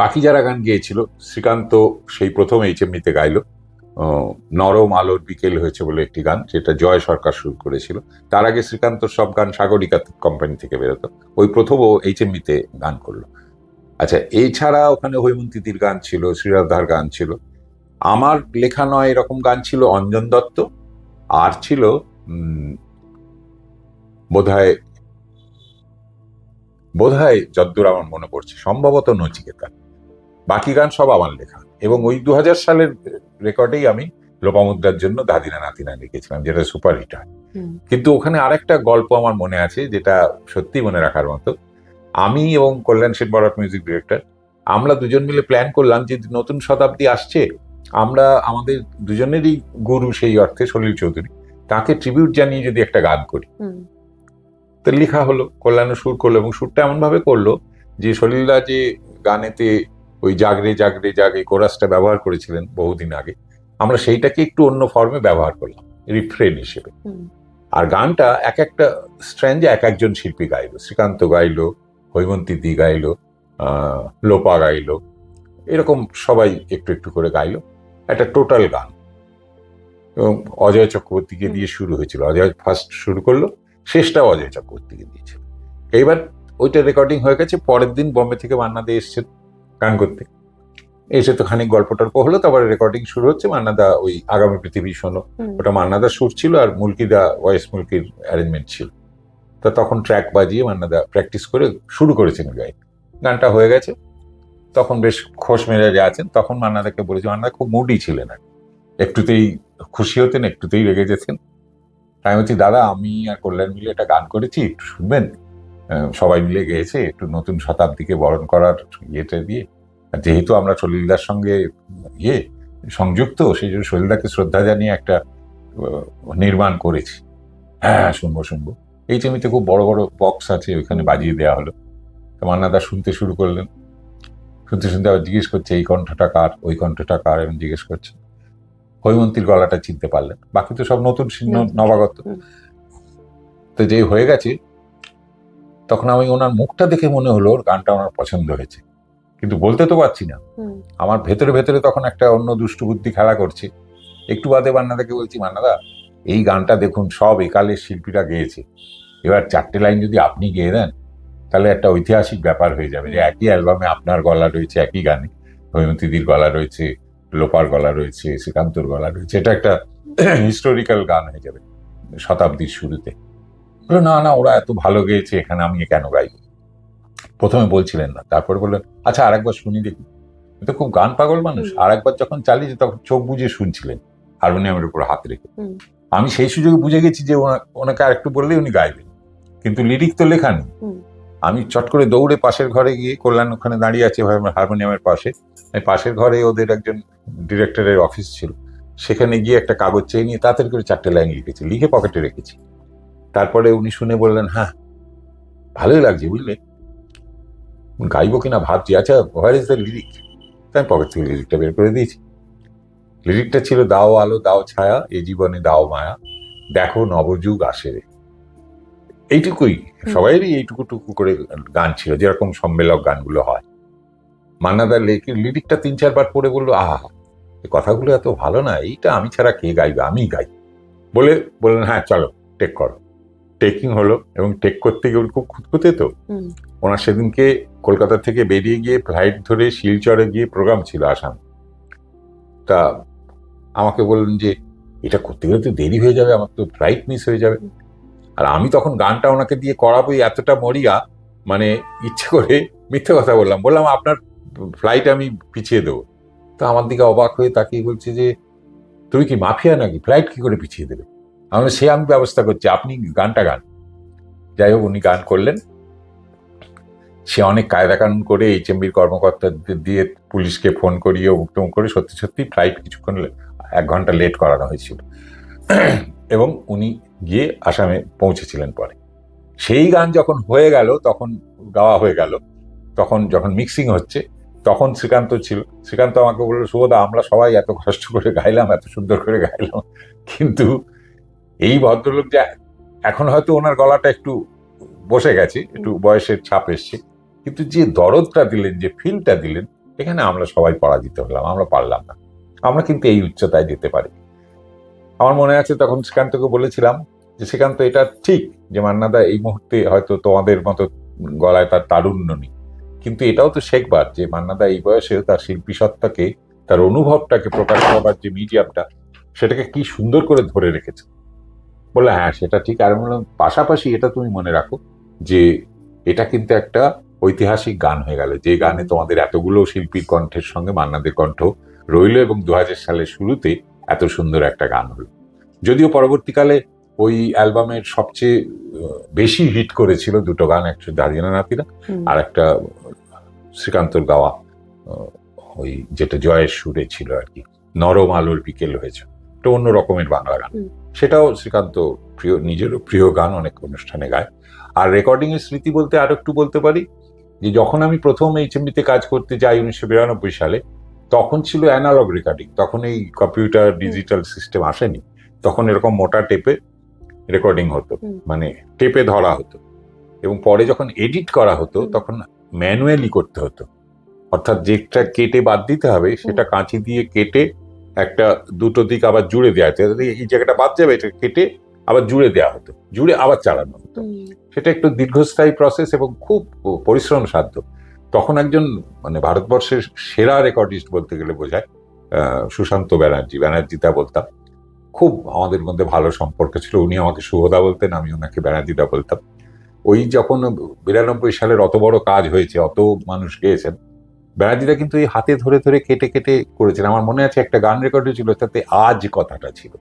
বাকি যারা গান গেয়েছিল, শ্রীকান্ত সেই প্রথম এইচএমভিতে গাইলো নরম আলোর বিকেল হয়েছে বলে একটি গান, যেটা জয় সরকার সুর করেছিল। তার আগে শ্রীকান্তর সব গান সাগরিকা কোম্পানি থেকে বেরোতো, ওই প্রথম ও এইচএমভিতে গান করলো। আচ্ছা, এছাড়া ওখানে হৈমন্তীদির গান ছিল, শ্রীরাধার গান ছিল, আমার লেখা নয় এরকম গান ছিল অঞ্জন দত্ত, আর ছিল বোধহয় যদ্দূর আমার মনে পড়ছে সম্ভবত নচিকেতা। বাকি গান সব আমার লেখা। এবং ওই 2000 সালের রেকর্ডেই আমি লোপামুদ্রার জন্য দাদিনা নাতিনা লিখেছিলাম, যেটা সুপারহিট হয়। কিন্তু ওখানে আরেকটা গল্প আমার মনে আছে, যেটা সত্যি মনে রাখার মতো। আমি এবং কল্যাণ সেন বরাট মিউজিক ডিরেক্টর, আমরা দুজন মিলে প্ল্যান করলাম যে নতুন শতাব্দী আসছে, আমরা আমাদের দুজনেরই গুরু সেই অর্থে সলিল চৌধুরী, তাকে ট্রিবিউট জানিয়ে যদি একটা গান করি। তো লেখা হলো, কল্যাণ সুর করলো, এবং সুরটা এমন ভাবে করলো যে সলিলদা যে গানেতে ওই জাগরে জাগরে জাগে কোরাসটা ব্যবহার করেছিলেন বহুদিন আগে, আমরা সেইটাকে একটু অন্য ফর্মে ব্যবহার করলাম রিফ্রেন হিসেবে। আর গানটা এক একটা স্ট্র্যান্ডে এক একজন শিল্পী গাইলো, শ্রীকান্ত গাইলো, হৈমন্তী দি গাইলো, লোপা গাইলো, এরকম সবাই একটু একটু করে গাইলো একটা টোটাল গান। এবং অজয় চক্রবর্তীকে দিয়ে শুরু হয়েছিল, অজয় ফার্স্ট শুরু করলো, শেষটাও অজয় চক্রবর্তীকে দিয়েছিল। এইবার ওইটা রেকর্ডিং হয়ে গেছে। পরের দিন বম্বে থেকে মান্না দে এসছে গান করতে, এসে তো খানিক গল্প টল্প হলো, তারপরে রেকর্ডিং শুরু হচ্ছে। মান্নাদা ওই আগামী পৃথিবী শোনো, ওটা মান্নাদার সুর ছিল, আর মুলকিদা ভয়েস মুলকির অ্যারেঞ্জমেন্ট ছিল। তা তখন ট্র্যাক বাজিয়ে মান্নাদা প্র্যাকটিস করে শুরু করেছেন গায়ে। গানটা হয়ে গেছে, তখন বেশ খোশ মেজাজে আছেন। তখন মান্নাদাকে বলেছে, মান্নাদা খুব মুডি ছিলেন, আর একটুতেই খুশি হতেন, একটুতেই রেগে যেতেন। তাই বলছি, দাদা আমি আর কল্যাণ মিলে একটা গান করেছি, একটু শুনবেন? সবাই মিলে গেয়েছে, একটু নতুন শতাব্দীকে বরণ করার ইয়েটা দিয়ে, যেহেতু আমরা সলিলদার সঙ্গে সংযুক্ত, সেই জন্য সলিলদাকে শ্রদ্ধা জানিয়ে একটা নির্মাণ করেছি। হ্যাঁ শুনবো শুনবো। এই জমিতে খুব বড় বড় বক্স আছে, ওইখানে বাজিয়ে দেওয়া হলো। মান্নাদা শুনতে শুরু করলেন, শুনতে শুনতে আবার জিজ্ঞেস করছে এই কণ্ঠটা কার, ওই কণ্ঠটা কার, এবং জিজ্ঞেস করছে। হৈমন্তীর গলাটা চিনতে পারলেন, বাকি তো সব নতুন নবাগত। তো যে হয়ে গেছে, তখন আমি ওনার মুখটা দেখে মনে হলো ওর গানটা ওনার পছন্দ হয়েছে, কিন্তু বলতে তো পারছি না। আমার ভেতরে ভেতরে তখন একটা অন্য দুষ্টু বুদ্ধি খেলা করছে। একটু বাদে মান্নাদাকে বলছি, মান্নাদা এই গানটা দেখুন সব একালের শিল্পীরা গেয়েছে, এবার 4টে লাইন যদি আপনি গেয়ে দেন তাহলে একটা ঐতিহাসিক ব্যাপার হয়ে যাবে, যে একই অ্যালবামে আপনার গলা রয়েছে, একই গানে হৈমন্তীদির গলা রয়েছে, লোপার গলা রয়েছে, শ্রীকান্তর গলা রয়েছে, এটা একটা হিস্টোরিক্যাল গান হয়ে যাবে শতাব্দীর শুরুতে। বললো না না, ওরা এত ভালো গেয়েছে, এখানে আমি কেন গাইব? প্রথমে বলছিলেন না, তারপরে বললেন আচ্ছা আরেকবার শুনি দেখি। তো খুব গান পাগল মানুষ, আরেকবার যখন চালিয়েছে তখন চোখ বুঝে শুনছিলেন, হারমোনিয়ামের উপর হাত রেখে। আমি সেই সুযোগে বুঝে গেছি যে ওনাকে আরেকটু বললেই উনি গাইবেন, কিন্তু লিরিক তো লেখা নেই। আমি চট করে দৌড়ে পাশের ঘরে গিয়ে, কল্যাণ ওখানে দাঁড়িয়ে আছে হারমোনিয়ামের পাশে, পাশের ঘরে ওদের একজন ডিরেক্টরের অফিস ছিল, সেখানে গিয়ে একটা কাগজ চেয়ে নিয়ে তাড়াতাড়ি করে 4টে লাইন লিখেছি, লিখে পকেটে রেখেছি। তারপরে উনি শুনে বললেন, হ্যাঁ ভালোই লাগছে বুঝলে, গাইবো কিনা ভাবছি, আচ্ছা হোয়ার ইজ দ্য লিরিক? তাই পকেট থেকে লিরিকটা বের করে দিয়েছি। লিরিকটা ছিল, দাও আলো দাও ছায়া, এ জীবনে দাও মায়া, দেখো নবযুগ আসে রে। এইটুকুই, সবাইরই এইটুকু টুকু করে গান ছিল, যেরকম সম্মেলক গানগুলো হয়। মান্নাদার লিরিকটা 3-4 বার পড়ে বললো, আহা এই কথাগুলো এত ভালো না, এইটা আমি ছাড়া কে গাইবে, আমি গাই। বললেন হ্যাঁ চলো টেক করো। টেকিং হলো, এবং টেক করতে গিয়ে খুব খুঁতখুঁতে তো। ওনার সেদিনকে কলকাতা থেকে বেরিয়ে গিয়ে ফ্লাইট ধরে শিলচরে গিয়ে প্রোগ্রাম ছিল আসাম। তা আমাকে বললেন যে এটা করতে গেলে তো দেরি হয়ে যাবে, আমার তো ফ্লাইট মিস হয়ে যাবে। আর আমি তখন গানটা ওনাকে দিয়ে করাবো এতটা মরিয়া, মানে ইচ্ছে করে মিথ্যে কথা বললাম আপনার ফ্লাইট আমি পিছিয়ে দেবো। তো আমার দিকে অবাক হয়ে তাকিয়ে বলছে যে তুমি কি মাফিয়া নাকি, ফ্লাইট কি করে পিছিয়ে দেবে? আমি ব্যবস্থা করছি, আপনি গানটা গান। যাই হোক উনি গান করলেন। সে অনেক কায়দা কানুন করে HMB কর্মকর্তাদের দিয়ে পুলিশকে ফোন করিয়ে উক্তম করে সত্যি সত্যি ফ্লাইট কিছুক্ষণ 1 ঘন্টা লেট করানো হয়েছিল, এবং উনি গিয়ে আসামে পৌঁছেছিলেন। পরে সেই গান যখন হয়ে গেল, তখন গাওয়া হয়ে গেল, তখন যখন মিক্সিং হচ্ছে, তখন শ্রীকান্ত ছিল। শ্রীকান্ত আমাকে বললো, শুভদা আমরা সবাই এত কষ্ট করে গাইলাম, এত সুন্দর করে গাইলাম, কিন্তু এই ভদ্রলোক যে এখন হয়তো ওনার গলাটা একটু বসে গেছে, একটু বয়সের ছাপ এসছে, কিন্তু যে দরদটা দিলেন, যে ফিলটা দিলেন, এখানে আমরা সবাই পরাজিত হলাম, আমরা পারলাম না। আমরা কিন্তু এই উচ্চতায় যেতে পারি। আমার মনে আছে তখন শ্রীকান্তকে বলেছিলাম যে শ্রীকান্ত এটা ঠিক যে মান্নাদা এই মুহূর্তে হয়তো তোমাদের মতো গলায় তার তারুণ্য নেই, কিন্তু এটাও তো শেখবার যে মান্নাদা এই বয়সে তার শিল্পী সত্তাকে, তার অনুভবটাকে প্রকাশ করবার যে মিডিয়ামটা, সেটাকে কি সুন্দর করে ধরে রেখেছে। বললো হ্যাঁ সেটা ঠিক। আর বললাম পাশাপাশি এটা তুমি মনে রাখো যে এটা কিন্তু একটা ঐতিহাসিক গান হয়ে গেল, যে গানে তোমাদের এতগুলো শিল্পীর কণ্ঠের সঙ্গে মান্নাদের কণ্ঠ রইল, এবং 2000 সালের শুরুতে এত সুন্দর একটা গান হলো। যদিও পরবর্তীকালে ওই অ্যালবামের সবচেয়ে বেশি হিট করেছিল দুটো গান, একটা দাঁড়িয়ে নাতিরা আর একটা শ্রীকান্তর গাওয়া ওই যেটা জয়ের সুরে ছিল আর কি, নরম আলোর বিকেল হয়েছে, একটা অন্য রকমের বাংলা গান। সেটাও শ্রীকান্ত প্রিয়, নিজেরও প্রিয় গান, অনেক অনুষ্ঠানে গায়। আর রেকর্ডিং এর স্মৃতি বলতে আরো একটু বলতে পারি যে যখন আমি প্রথম HMV-তে কাজ করতে যাই 1992 সালে, তখন ছিল অ্যানালগ রেকর্ডিং, তখন এই কম্পিউটার ডিজিটাল সিস্টেম আসেনি। তখন এরকম মোটা টেপে রেকর্ডিং হতো, মানে টেপে ধরা হতো, এবং পরে যখন এডিট করা হতো তখন ম্যানুয়ালি করতে হতো। অর্থাৎ যেটা কেটে বাদ দিতে হবে সেটা কাঁচি দিয়ে কেটে একটা দুটো দিক আবার জুড়ে দেওয়া হতো, এই জায়গাটা বাদ যাবে এটা কেটে আবার জুড়ে দেওয়া হতো, জুড়ে আবার চালানো হতো। সেটা একটু দীর্ঘস্থায়ী প্রসেস এবং খুব পরিশ্রম সাধ্য। তখন একজন মানে ভারতবর্ষের সেরা রেকর্ডিস্ট বলতে গেলে বোঝায় সুশান্ত ব্যানার্জিদা বলতাম, খুব আমাদের মধ্যে ভালো সম্পর্ক ছিল। উনি আমাকে শুভদা বলতেন, আমি ওনাকে ব্যানার্জিদা বলতাম। ওই যখন 92 সালের অত বড় কাজ হয়েছে, অত মানুষ গেয়েছেন, ব্যানার্জিদা কিন্তু এই হাতে ধরে ধরে কেটে কেটে করেছেন। আমার মনে আছে একটা গান রেকর্ড হয়েছিল, তাতে আজ কথাটা ছিল।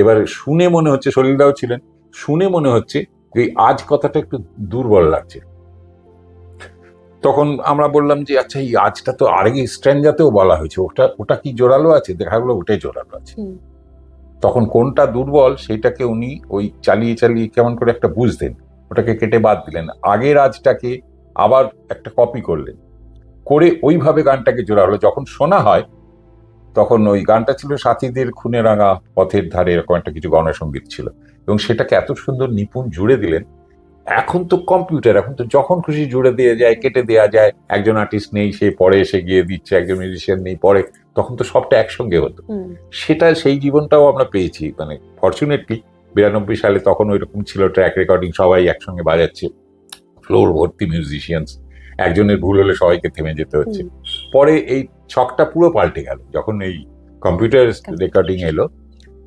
এবার শুনে মনে হচ্ছে, সলিলদাও ছিলেন, শুনে মনে হচ্ছে যে আজ কথাটা একটু দুর্বল লাগছে। তখন আমরা বললাম যে আচ্ছা এই আজটা তো আরেক স্ট্র্যাঞ্জাতেও বলা হয়েছে, ওটা কি জোরালো আছে? দেখা গেলো ওটাই জোরালো আছে। তখন কোনটা দুর্বল সেটাকে উনি ওই চালিয়ে চালিয়ে কেমন করে একটা বুঝতেন, ওটাকে কেটে বাদ দিলেন, আগের আজটাকে আবার একটা কপি করলেন, করে ওইভাবে গানটাকে জোড়া হলো। যখন শোনা হয় তখন ওই গানটা ছিল সাথীদের খুনে রাঙা পথের ধারে, এরকম একটা কিছু গণসঙ্গীত ছিল, এবং সেটাকে এত সুন্দর নিপুণ জুড়ে দিলেন। এখন তো কম্পিউটার, এখন তো যখন খুশি জুড়ে দিয়ে যায়, কেটে দেওয়া যায়। একজন আর্টিস্ট নেই, সে পরে এসে গিয়ে দিচ্ছে, একজন মিউজিশিয়ান নেই পরে, তখন তো সবটা একসঙ্গে হতো। সেটা সেই জীবনটাও আমরা পেয়েছি, মানে ফরচুনেটলি 92 সালে তখন ওইরকম ছিল, ট্র্যাক রেকর্ডিং, সবাই একসঙ্গে বাজাচ্ছে, ফ্লোর ভর্তি মিউজিশিয়ানস, একজনের ভুল হলে সবাইকে থেমে যেতে হচ্ছে। পরে এই ছকটা পুরো পাল্টে গেল যখন এই কম্পিউটার রেকর্ডিং এলো,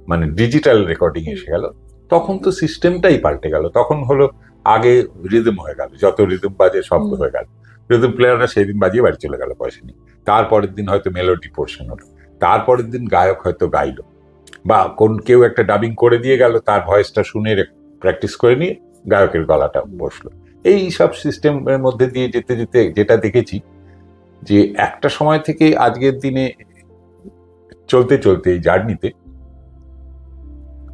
মানে ডিজিটাল রেকর্ডিং এসে গেল, তখন তো সিস্টেমটাই পাল্টে গেল। তখন হলো আগে রিদম হয়ে গেল, যত রিদম বাজে শব্দ হয়ে গেল, রিদম প্লেয়াররা সেই দিন বাজিয়ে বাড়ি চলে গেল, পয়সা নেই। তারপরের দিন হয়তো মেলোডি পোর্শন হলো, তারপরের দিন গায়ক হয়তো গাইলো, বা কেউ একটা ডাবিং করে দিয়ে গেল, তার ভয়েসটা শুনে প্র্যাকটিস করে নিয়ে গায়কের গলাটা বসলো। এই সব সিস্টেমের মধ্যে দিয়ে যেতে যেতে যেটা দেখেছি যে একটা সময় থেকে আজকের দিনে চলতে চলতে এই জার্নিতে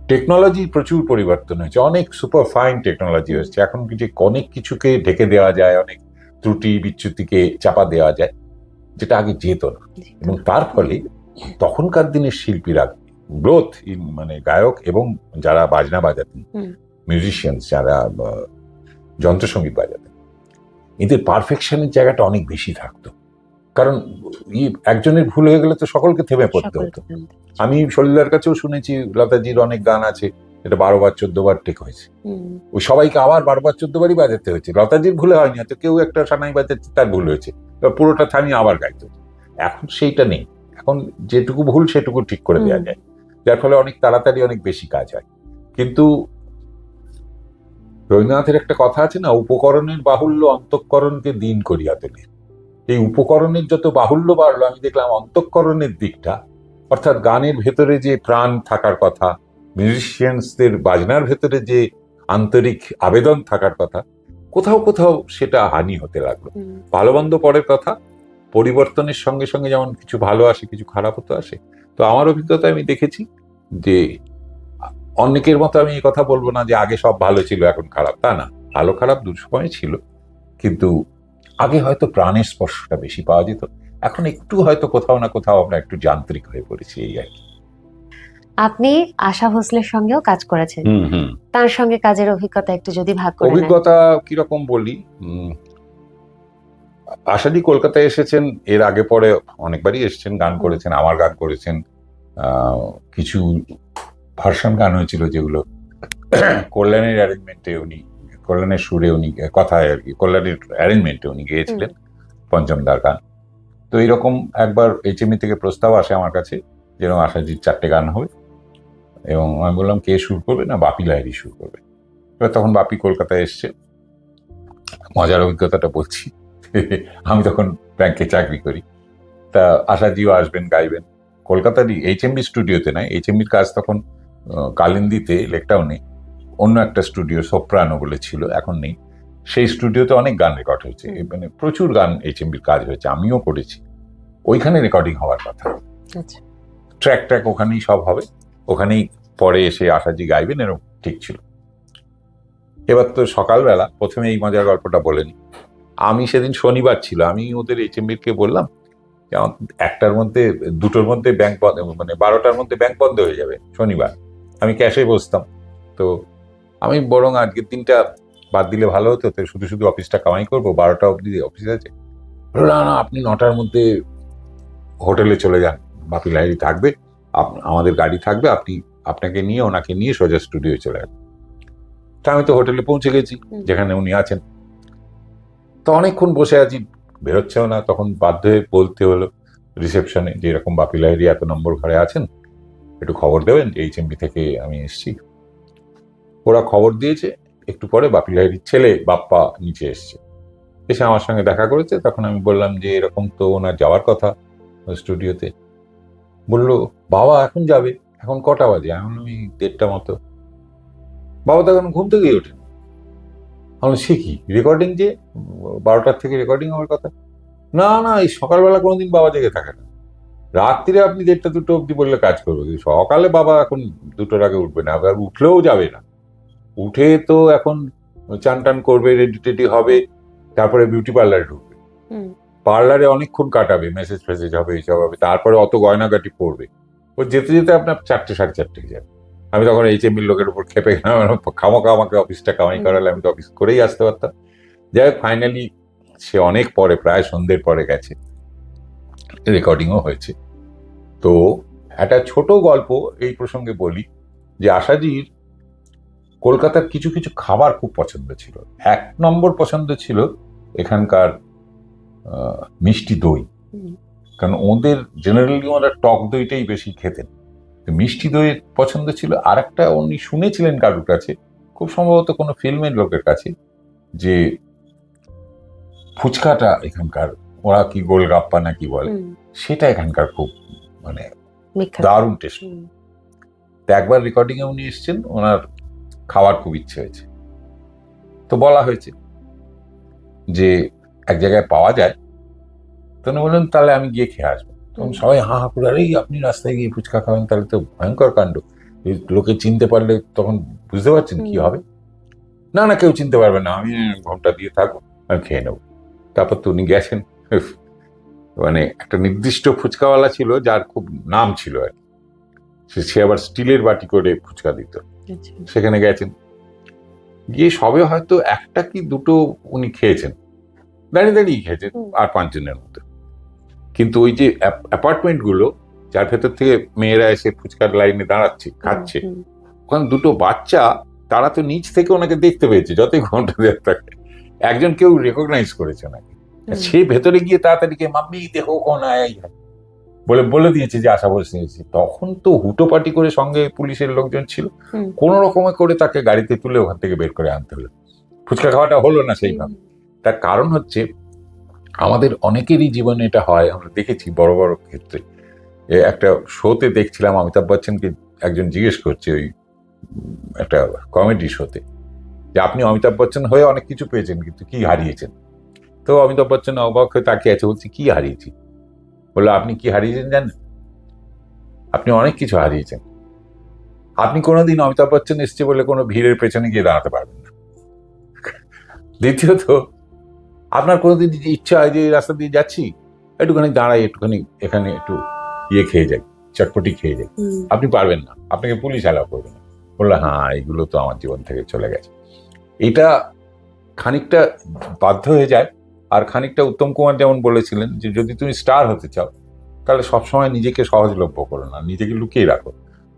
টেকনোলজি প্রচুর পরিবর্তন হয়েছে, অনেক সুপার ফাইন টেকনোলজি হয়েছে। এখন যে অনেক কিছুকে ঢেকে দেওয়া যায়, অনেক ত্রুটি বিচ্যুতিকে চাপা দেওয়া যায়, যেটা আগে যেত না। এবং তার ফলে তখনকার দিনের শিল্পীরা গ্রোথ, মানে গায়ক এবং যারা বাজনা বাজাতেন, মিউজিশিয়ান যারা যন্ত্রসঙ্গীত বাজাতেন, এদের পারফেকশনের জায়গাটা অনেক বেশি থাকতো। কারণ একজনের ভুল হয়ে গেলে তো সকলকে থেমে পড়তে হতো। আমি সলিলার কাছেও শুনেছি লতাজির অনেক গান আছে এটা 12 বার 14 বার টেক হয়েছে, ওই সবাইকে আবার 12 বার 14 বারই বাজাতে হয়েছে। লতাজির ভুলে হয়নি, হয়তো কেউ একটা সানাই বাজাচ্ছে, তার ভুল হয়েছে, পুরোটা থামিয়ে আবার গাইতে হতো। এখন সেইটা নেই, এখন যেটুকু ভুল সেটুকু ঠিক করে দেওয়া যায়, যার ফলে অনেক তাড়াতাড়ি অনেক বেশি কাজ হয়। কিন্তু রবীন্দ্রনাথের একটা কথা আছে না, উপকরণের বাহুল্য অন্তঃকরণকে দিন করিয়া তোলে। এই উপকরণের যত বাহুল্য বাড়লো, আমি দেখলাম অন্তঃকরণের দিকটা, অর্থাৎ গানের ভেতরে যে প্রাণ থাকার কথা, মিউজিশিয়ানসদের বাজনার ভেতরে যে আন্তরিক আবেদন থাকার কথা, কোথাও কোথাও সেটা হানি হতে লাগলো। ভালো মন্দ পরের কথা, পরিবর্তনের সঙ্গে সঙ্গে যেমন কিছু ভালো আসে, কিছু খারাপও তো আসে। তো আমার অভিজ্ঞতা আমি দেখেছি যে অনেকের মতো আমি এই কথা বলবো না যে আগে সব ভালো ছিল এখন খারাপ, তা না, ভালো খারাপ দু সময় ছিল, কিন্তু আগে হয়তো প্রাণের স্পর্শটা বেশি পাওয়া যেত, এখন একটু হয়তো কোথাও না কোথাও আমরা একটু যান্ত্রিক হয়ে পড়েছি, এই আর কি। আপনি আশা ভোসলের সঙ্গেও কাজ করেছেন, তার সঙ্গে কাজের অভিজ্ঞতা একটু যদি ভাগ করেন। অভিজ্ঞতা কিরকম বলি, আশাদি কলকাতায় এসেছেন, এর আগে পরে অনেকবারই এসেছেন, গান করেছেন, আমার গান করেছেন, কিছু ভার্সন গান হয়েছিল যেগুলো কল্যাণের অ্যারেঞ্জমেন্টে উনি, কল্যাণের সুরে উনি, কথায় আর কি, কল্যাণের অ্যারেঞ্জমেন্টে উনি গেয়েছিলেন পঞ্চমদার গান। তো এইরকম একবার HMV থেকে প্রস্তাব আসে আমার কাছে, যেরকম আশাজির 4টে গান হবে, এবং আমি বললাম কে সুর করবে, না বাপি লাহিড়ী সুর করবে। এবার তখন বাপি কলকাতায় এসছে, মজার অভিজ্ঞতাটা বলছি। আমি তখন ব্যাংকে চাকরি করি। তা আশাজিও আসবেন, গাইবেন। কলকাতারই HMB স্টুডিওতে নয়, HMBর কাজ তখন কালিন্দিতে, লেকটাউনে অন্য একটা স্টুডিও সোপ্রানো বলে ছিল, এখন নেই। সেই স্টুডিওতে অনেক গান রেকর্ড হয়েছে, মানে প্রচুর গান HMBর কাজ হয়েছে, আমিও করেছি। ওইখানে রেকর্ডিং হওয়ার কথা, আচ্ছা। ট্র্যাক ওখানেই সব হবে, ওখানেই পরে এসে আশাজি গাইবেন, এরকম ঠিক ছিল। এবার তো সকালবেলা প্রথমে এই মজার গল্পটা বলেনি। আমি সেদিন শনিবার ছিল, আমি ওদের HMBকে বললাম যে আমার 1টার মধ্যে 2টোর মধ্যে ব্যাংক বন্ধ, মানে 12টার মধ্যে ব্যাংক বন্ধ হয়ে যাবে শনিবার, আমি ক্যাশে বসতাম। তো আমি বরং আজকের দিনটা বাদ দিলে ভালো হতো, তো শুধু শুধু অফিসটা কামাই করবো, 12টা অবধি অফিস আছে। না না, আপনি 9টার মধ্যে হোটেলে চলে যান, বাপি লাহিড়ী থাকবে, আমাদের গাড়ি থাকবে, আপনাকে নিয়ে ওনাকে নিয়ে সোজা স্টুডিও চলে যান। তা আমি তো হোটেলে পৌঁছে গেছি যেখানে উনি আছেন। তো অনেকক্ষণ বসে আছি, বেরোচ্ছেও না। তখন বাধ্য হয়ে বলতে হলো রিসেপশনে যে এরকম বাপি লাহিড়ী এত নম্বর ঘরে আছেন, একটু খবর দেবেন, HMB থেকে আমি এসেছি। ওরা খবর দিয়েছে। একটু পরে বাপি লাহিড়ীর ছেলে বাপ্পা নিচে এসছে, এসে আমার সঙ্গে দেখা করেছে। তখন আমি বললাম যে এরকম তো ওনার যাওয়ার কথা স্টুডিওতে। বললো বাবা এখন যাবে, এখন কটা বাজে? এখন আমি 1:30 মতো। বাবা তো এখন ঘুম থেকেই ওঠেন। আমি সে কি রেকর্ডিং, যে 12টার থেকে রেকর্ডিং হওয়ার কথা। না না, এই সকালবেলা কোনোদিন বাবা জেগে থাকে না, রাত্রিরে আপনি 1:30 2টো অব্দি বললে কাজ করবে, কিন্তু সকালে বাবা এখন 2টোর আগে উঠবে না, আবার উঠলেও যাবে না। উঠে তো এখন চান টান করবে, রেডি টেডি হবে, তারপরে বিউটি পার্লারে ঢুকবে, পার্লারে অনেকক্ষণ কাটাবে, মেসেজ ফেসেজ হবে, এইসব হবে, তারপরে অত গয়নাগাটি পড়বে। ও যেতে যেতে আপনার 4টে 4:30 যাবে। আমি তখন HMBর লোকের উপর খেপে গেলাম, খামোখা আমাকে অফিসটা কামাই করালে, আমি তো অফিস করেই আসতে পারতাম। যাই হোক, ফাইনালি সে অনেক পরে, প্রায় সন্ধ্যের পরে গেছে, রেকর্ডিংও হয়েছে। তো একটা ছোট গল্প এই প্রসঙ্গে বলি যে আশাজির কলকাতার কিছু কিছু খাবার খুব পছন্দ ছিল। 1 নম্বর পছন্দ ছিল এখানকার মিষ্টি দই, কারণ ওদের জেনারেলি ওরা টক দইটাই বেশি খেতেন, মিষ্টি দইয়ের পছন্দ ছিল। আর একটা উনি শুনেছিলেন কারুর কাছে, খুব সম্ভবত কোনো ফিল্মের লোকের কাছে, যে ফুচকাটা এখানকার, ওরা কি গোলগাপ্পা না কি বলে, সেটা এখানকার খুব মানে দারুণ টেস্ট। তো একবার রেকর্ডিং এ উনি এসছেন, ওনার খাওয়ার খুব ইচ্ছে হয়েছে, তো বলা হয়েছে যে এক জায়গায় পাওয়া যায়। তো উনি বললেন তাহলে আমি গিয়ে খেয়ে আসবো। তখন সবাই হা হা করে, আরে আপনি রাস্তায় গিয়ে ফুচকা খাবেন, তাহলে তো ভয়ঙ্কর কাণ্ড, লোকে চিনতে পারলে তখন বুঝতে পারছেন কি হবে। না না, কেউ চিনতে পারবে না, আমি ঘন্টা দিয়ে থাকবো, আমি খেয়ে নেবো। তারপর তো উনি গেছেন, মানে একটা নির্দিষ্ট ফুচকাওয়ালা ছিল যার খুব নাম ছিল আর কি, সে আবার স্টিলের বাটি করে ফুচকা দিত। সেখানে গেছেন, গিয়ে সবে হয়তো 1টা কি 2টো উনি খেয়েছেন, দাঁড়িয়ে দাঁড়িয়ে খেয়েছেন, আর 5 জনের মতো। কিন্তু ওই যে অ্যাপার্টমেন্ট গুলো যার ভেতর থেকে মেয়েরা এসে ফুচকার লাইনে দাঁড়াচ্ছে, খাচ্ছে, ওখানে 2টো বাচ্চা, তারা তো নিচ থেকে ওনাকে দেখতে পেয়েছে, যতই ঘন্টা দেওয়া থাকে। একজন কেউ রেকগনাইজ করেছে ওনাকে, সে ভেতরে গিয়ে তাড়াতাড়ি মাম্মি দেখো কোন আয় বলে দিয়েছে যে আশা বসে নিয়েছি। তখন তো হুটোপাটি করে সঙ্গে পুলিশের লোকজন ছিল, কোন রকমে করে তাকে গাড়িতে তুলে ওখান থেকে বের করে আনতে হলো। ফুচকা খাওয়াটা হলো না সেইভাবে। তার কারণ হচ্ছে আমাদের অনেকেরই জীবনে এটা হয়, আমরা দেখেছি বড় বড় ক্ষেত্রে। একটা শোতে দেখছিলাম, অমিতাভ বচ্চনকে একজন জিজ্ঞেস করছে, ওই একটা কমেডি শোতে, যে আপনি অমিতাভ বচ্চন হয়ে অনেক কিছু পেয়েছেন, কিন্তু কি হারিয়েছেন? তো অমিতাভ বচ্চন অবাক হয়ে তাকিয়ে আছে, বলছে কি হারিয়েছি? বললো আপনি কি হারিয়েছেন জানেন? আপনি অনেক কিছু হারিয়েছেন। আপনি কোনোদিন অমিতাভ বচ্চন এসছে বলে কোনো ভিড়ের পেছনে গিয়ে দাঁড়াতে পারবেন না। দ্বিতীয়ত, আপনার কোনোদিন ইচ্ছা হয় যে এই রাস্তা দিয়ে যাচ্ছি, একটুখানি দাঁড়াই, একটুখানি এখানে একটু খেয়ে যাই, চটপটি খেয়ে যাই, আপনি পারবেন না, আপনাকে পুলিশ অ্যালাউ করবে না। বললো হ্যাঁ, এগুলো তো আমার জীবন থেকে চলে গেছে। এটা খানিকটা বাধ্য হয়ে যায়। আর খানিকটা উত্তম কুমার যেমন বলেছিলেন যে যদি তুমি স্টার হতে চাও, তাহলে সবসময় নিজেকে সহজলভ্য করো না, নিজেকে লুকিয়ে রাখো।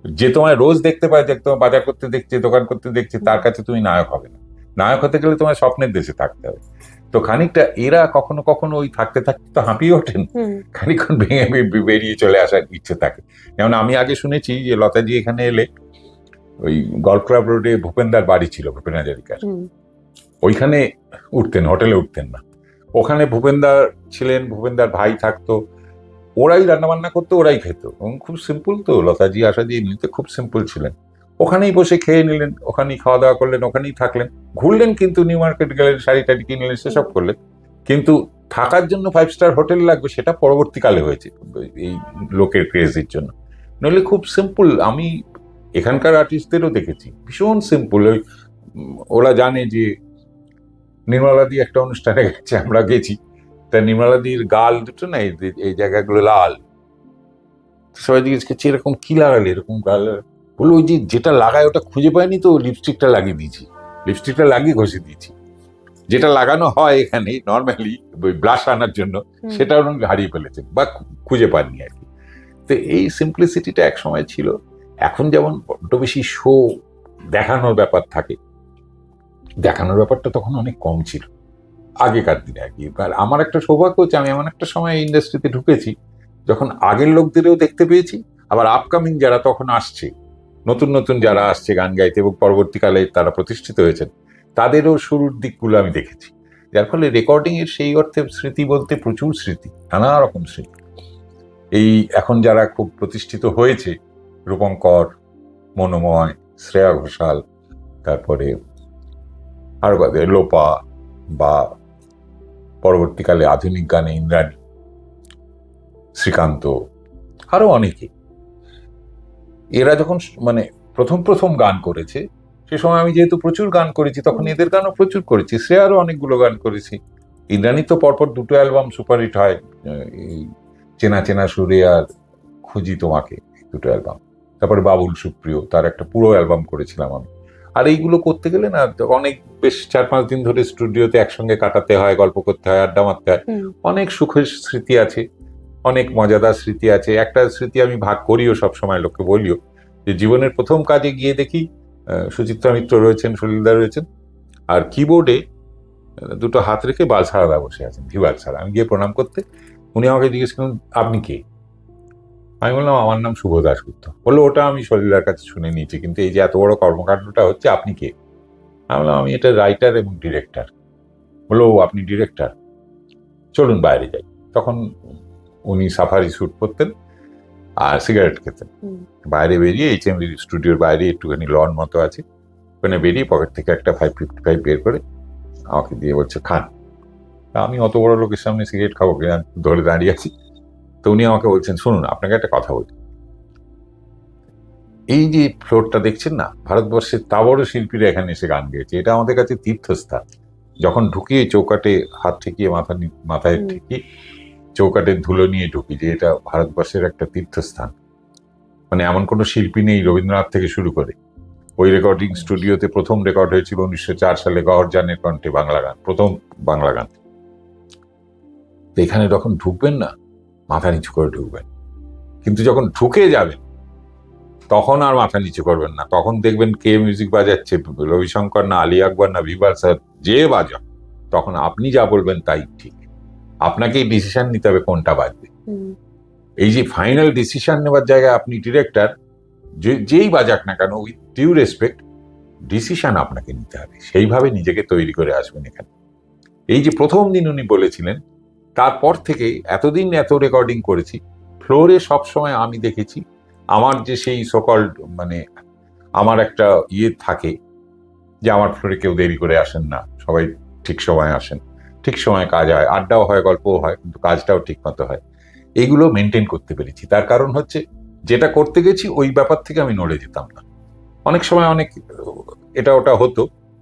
যে তোমায় রোজ দেখতে পায়, যে তোমায় বাজার করতে দেখছে, দোকান করতে দেখছে, তার কাছে তুমি নায়ক হবে না। নায়ক হতে গেলে তোমার স্বপ্নের দেশে থাকতে হবে। তো খানিকটা এরা কখনো কখনো ওই থাকতে থাকতে তো হাঁপিয়ে ওঠেন, খানিকক্ষণ ভেঙে বেরিয়ে চলে আসার ইচ্ছে থাকে। যেমন আমি আগে শুনেছি যে লতাজি এখানে এলে ওই গল্ফ ক্লাব রোডে ভূপেন্দার বাড়ি ছিল, ভূপেন হাজারিকার, ওইখানে উঠতেন, হোটেলে উঠতেন না, ওখানে ভূপেনদার ছিলেন, ভূপেনদার ভাই থাকতো, ওরাই রান্নাবান্না করতো, ওরাই খেত, এবং খুব সিম্পল তো, লতাজি আশাজি এমনিতে খুব সিম্পল ছিলেন। ওখানেই বসে খেয়ে নিলেন, ওখানেই খাওয়া দাওয়া করলেন, ওখানেই থাকলেন, ঘুরলেন, কিন্তু নিউ মার্কেট গেলেন, শাড়ি টাড়ি কিনলেন, সেসব করলেন। কিন্তু থাকার জন্য 5 স্টার হোটেল লাগবে, সেটা পরবর্তীকালে হয়েছে এই লোকের ক্রেজের জন্য। নইলে খুব সিম্পল। আমি এখানকার আর্টিস্টদেরও দেখেছি ভীষণ সিম্পল। ওই ওরা জানে যে নির্মলাদি একটা অনুষ্ঠানে গেছে, আমরা গেছি, তা নির্মলাদির গাল দুটো না এই জায়গাগুলো লাল। সবাই জিজ্ঞেস করছে এরকম কি লাগালে, এরকম গাল? বললো ওই যে যেটা লাগায় ওটা খুঁজে পাইনি তো লিপস্টিকটা লাগিয়ে দিয়েছি, লিপস্টিকটা লাগিয়ে ঘষে দিয়েছি। যেটা লাগানো হয় এখানে নর্মালি ওই ব্লাশ আনার জন্য, সেটা ওরকম হারিয়ে ফেলেছেন বা খুঁজে পাননি আর কি। তো এই সিম্পলিসিটিটা এক সময় ছিল। এখন যেমন বড্ড বেশি শো দেখানোর ব্যাপার থাকে, দেখানোর ব্যাপারটা তখন অনেক কম ছিল আগেকার দিনে আর কি। আর আমার একটা সৌভাগ্য হচ্ছে, আমি এমন একটা সময় ইন্ডাস্ট্রিতে ঢুকেছি যখন আগের লোকদেরও দেখতে পেয়েছি, আবার আপকামিং যারা তখন আসছে, নতুন নতুন যারা আসছে গান গাইতে এবং পরবর্তীকালে তারা প্রতিষ্ঠিত হয়েছেন, তাদেরও শুরুর দিকগুলো আমি দেখেছি। যার ফলে রেকর্ডিং এর সেই অর্থে স্মৃতি বলতে প্রচুর স্মৃতি, নানা রকম স্মৃতি। এই এখন যারা খুব প্রতিষ্ঠিত হয়েছে, রূপঙ্কর, মনোময়, শ্রেয়া ঘোষাল, তারপরে আরো লোপা, বা পরবর্তীকালে আধুনিক গানে ইন্দ্রাণী, শ্রীকান্ত, আরো অনেকে, এরা যখন মানে প্রথম প্রথম গান করেছে, সে সময় আমি যেহেতু প্রচুর গান করেছি, তখন এদের গানও প্রচুর করেছি, শ্রেয়ারও অনেকগুলো গান করেছি। ইন্দ্রাণী তো পরপর 2টো অ্যালবাম সুপারহিট হয়, এই চেনা চেনা সুরে আর খুঁজি তোমাকে, 2টো অ্যালবাম। তারপরে বাবুল সুপ্রিয়, তার একটা পুরো অ্যালবাম করেছিলাম আমি। আর এইগুলো করতে গেলে না অনেক বেশ 4-5 দিন ধরে স্টুডিওতে একসঙ্গে কাটাতে হয়, গল্প করতে হয়, আড্ডা মারতে হয়। অনেক সুখের স্মৃতি আছে, অনেক মজাদার স্মৃতি আছে। একটা স্মৃতি আমি ভাগ করিও সবসময়, লোককে বলিও, যে জীবনের প্রথম কাজে গিয়ে দেখি সুচিত্রা মিত্র রয়েছেন, সলিলদা রয়েছেন, আর কিবোর্ডে 2টো হাত রেখে বালছাড়াদা বসে আছেন, ভি বালছাড়া। আমি গিয়ে প্রণাম করতে, উনি আমাকে জিজ্ঞেস করলেন আপনি কে? আমি বললাম আমার নাম শুভ দাশগুপ্ত। বললো ওটা আমি সলিলদার কাছে শুনে নিয়েছি, কিন্তু এই যে এত বড় কর্মকাণ্ডটা হচ্ছে, আপনি কে? আমি বললাম আমি এটা রাইটার এবং ডিরেক্টর। বললো আপনি ডিরেক্টর, চলুন বাইরে যাই। তখন উনি সাফারি স্যুট পরতেন আর সিগারেট খেতেন। বাইরে বেরিয়ে HMV স্টুডিওর বাইরে একটুখানি লন মতো আছে, ওখানে বেরিয়ে পকেট থেকে একটা 555 বের করে আমাকে দিয়ে বলছে খান। আমি অত বড় লোকের সামনে সিগারেট খাবো কিনা ধরে দাঁড়িয়ে আছি। তো উনি আমাকে বলছেন শুনুন আপনাকে একটা কথা বলি, এই যে ফ্লোরটা দেখছেন না, ভারতবর্ষের তা বড় শিল্পীরা এখানে এসে গান গেয়েছে, এটা আমাদের কাছে তীর্থস্থান। যখন ঢুকিয়ে চৌকাটে হাত ঠেকিয়ে মাথায় ঠেকিয়ে চৌকাটের ধুলো নিয়ে ঢুকি যে এটা ভারতবর্ষের একটা তীর্থস্থান। মানে এমন কোনো শিল্পী নেই রবীন্দ্রনাথ থেকে শুরু করে। ওই রেকর্ডিং স্টুডিওতে প্রথম রেকর্ড হয়েছিল 1904 সালে গওহরজানের কণ্ঠে বাংলা গান, প্রথম বাংলা গান। এখানে যখন ঢুকবেন না, মাথা নিচু করে ঢুকবেন, কিন্তু যখন ঢুকে যাবেন তখন আর মাথা নিচু করবেন না। তখন দেখবেন কে মিউজিক বাজাচ্ছে, রবিশঙ্কর না আলী আকবর না ভিভাল স্যার, যে বাজাক, তখন আপনি যা বলবেন তাই ঠিক। আপনাকেই ডিসিশন নিতে হবে কোনটা বাজবে। এই যে ফাইনাল ডিসিশন নেবার জায়গায় আপনি ডিরেক্টর, যেই বাজাক না কেন, উইথ ডিউ রেসপেক্ট, ডিসিশন আপনাকে নিতে হবে, সেইভাবে নিজেকে তৈরি করে আসবেন এখানে। এই যে প্রথম দিন উনি বলেছিলেন, তারপর থেকে এতদিন এত রেকর্ডিং করেছি, ফ্লোরে সবসময় আমি দেখেছি আমার যে সেই সকল্ড মানে আমার একটা থাকে যে আমার ফ্লোরে কেউ দেরি করে আসেন না, সবাই ঠিক সময় আসেন, ঠিক সময় কাজ হয়, আড্ডাও হয়, গল্পও হয়, কিন্তু কাজটাও ঠিক মতো হয়। এইগুলো মেনটেন করতে পেরেছি। তার কারণ হচ্ছে যেটা করতে গেছি ওই ব্যাপার থেকে আমি নড়ে যেতাম না। অনেক সময় অনেক এটা ওটা হতো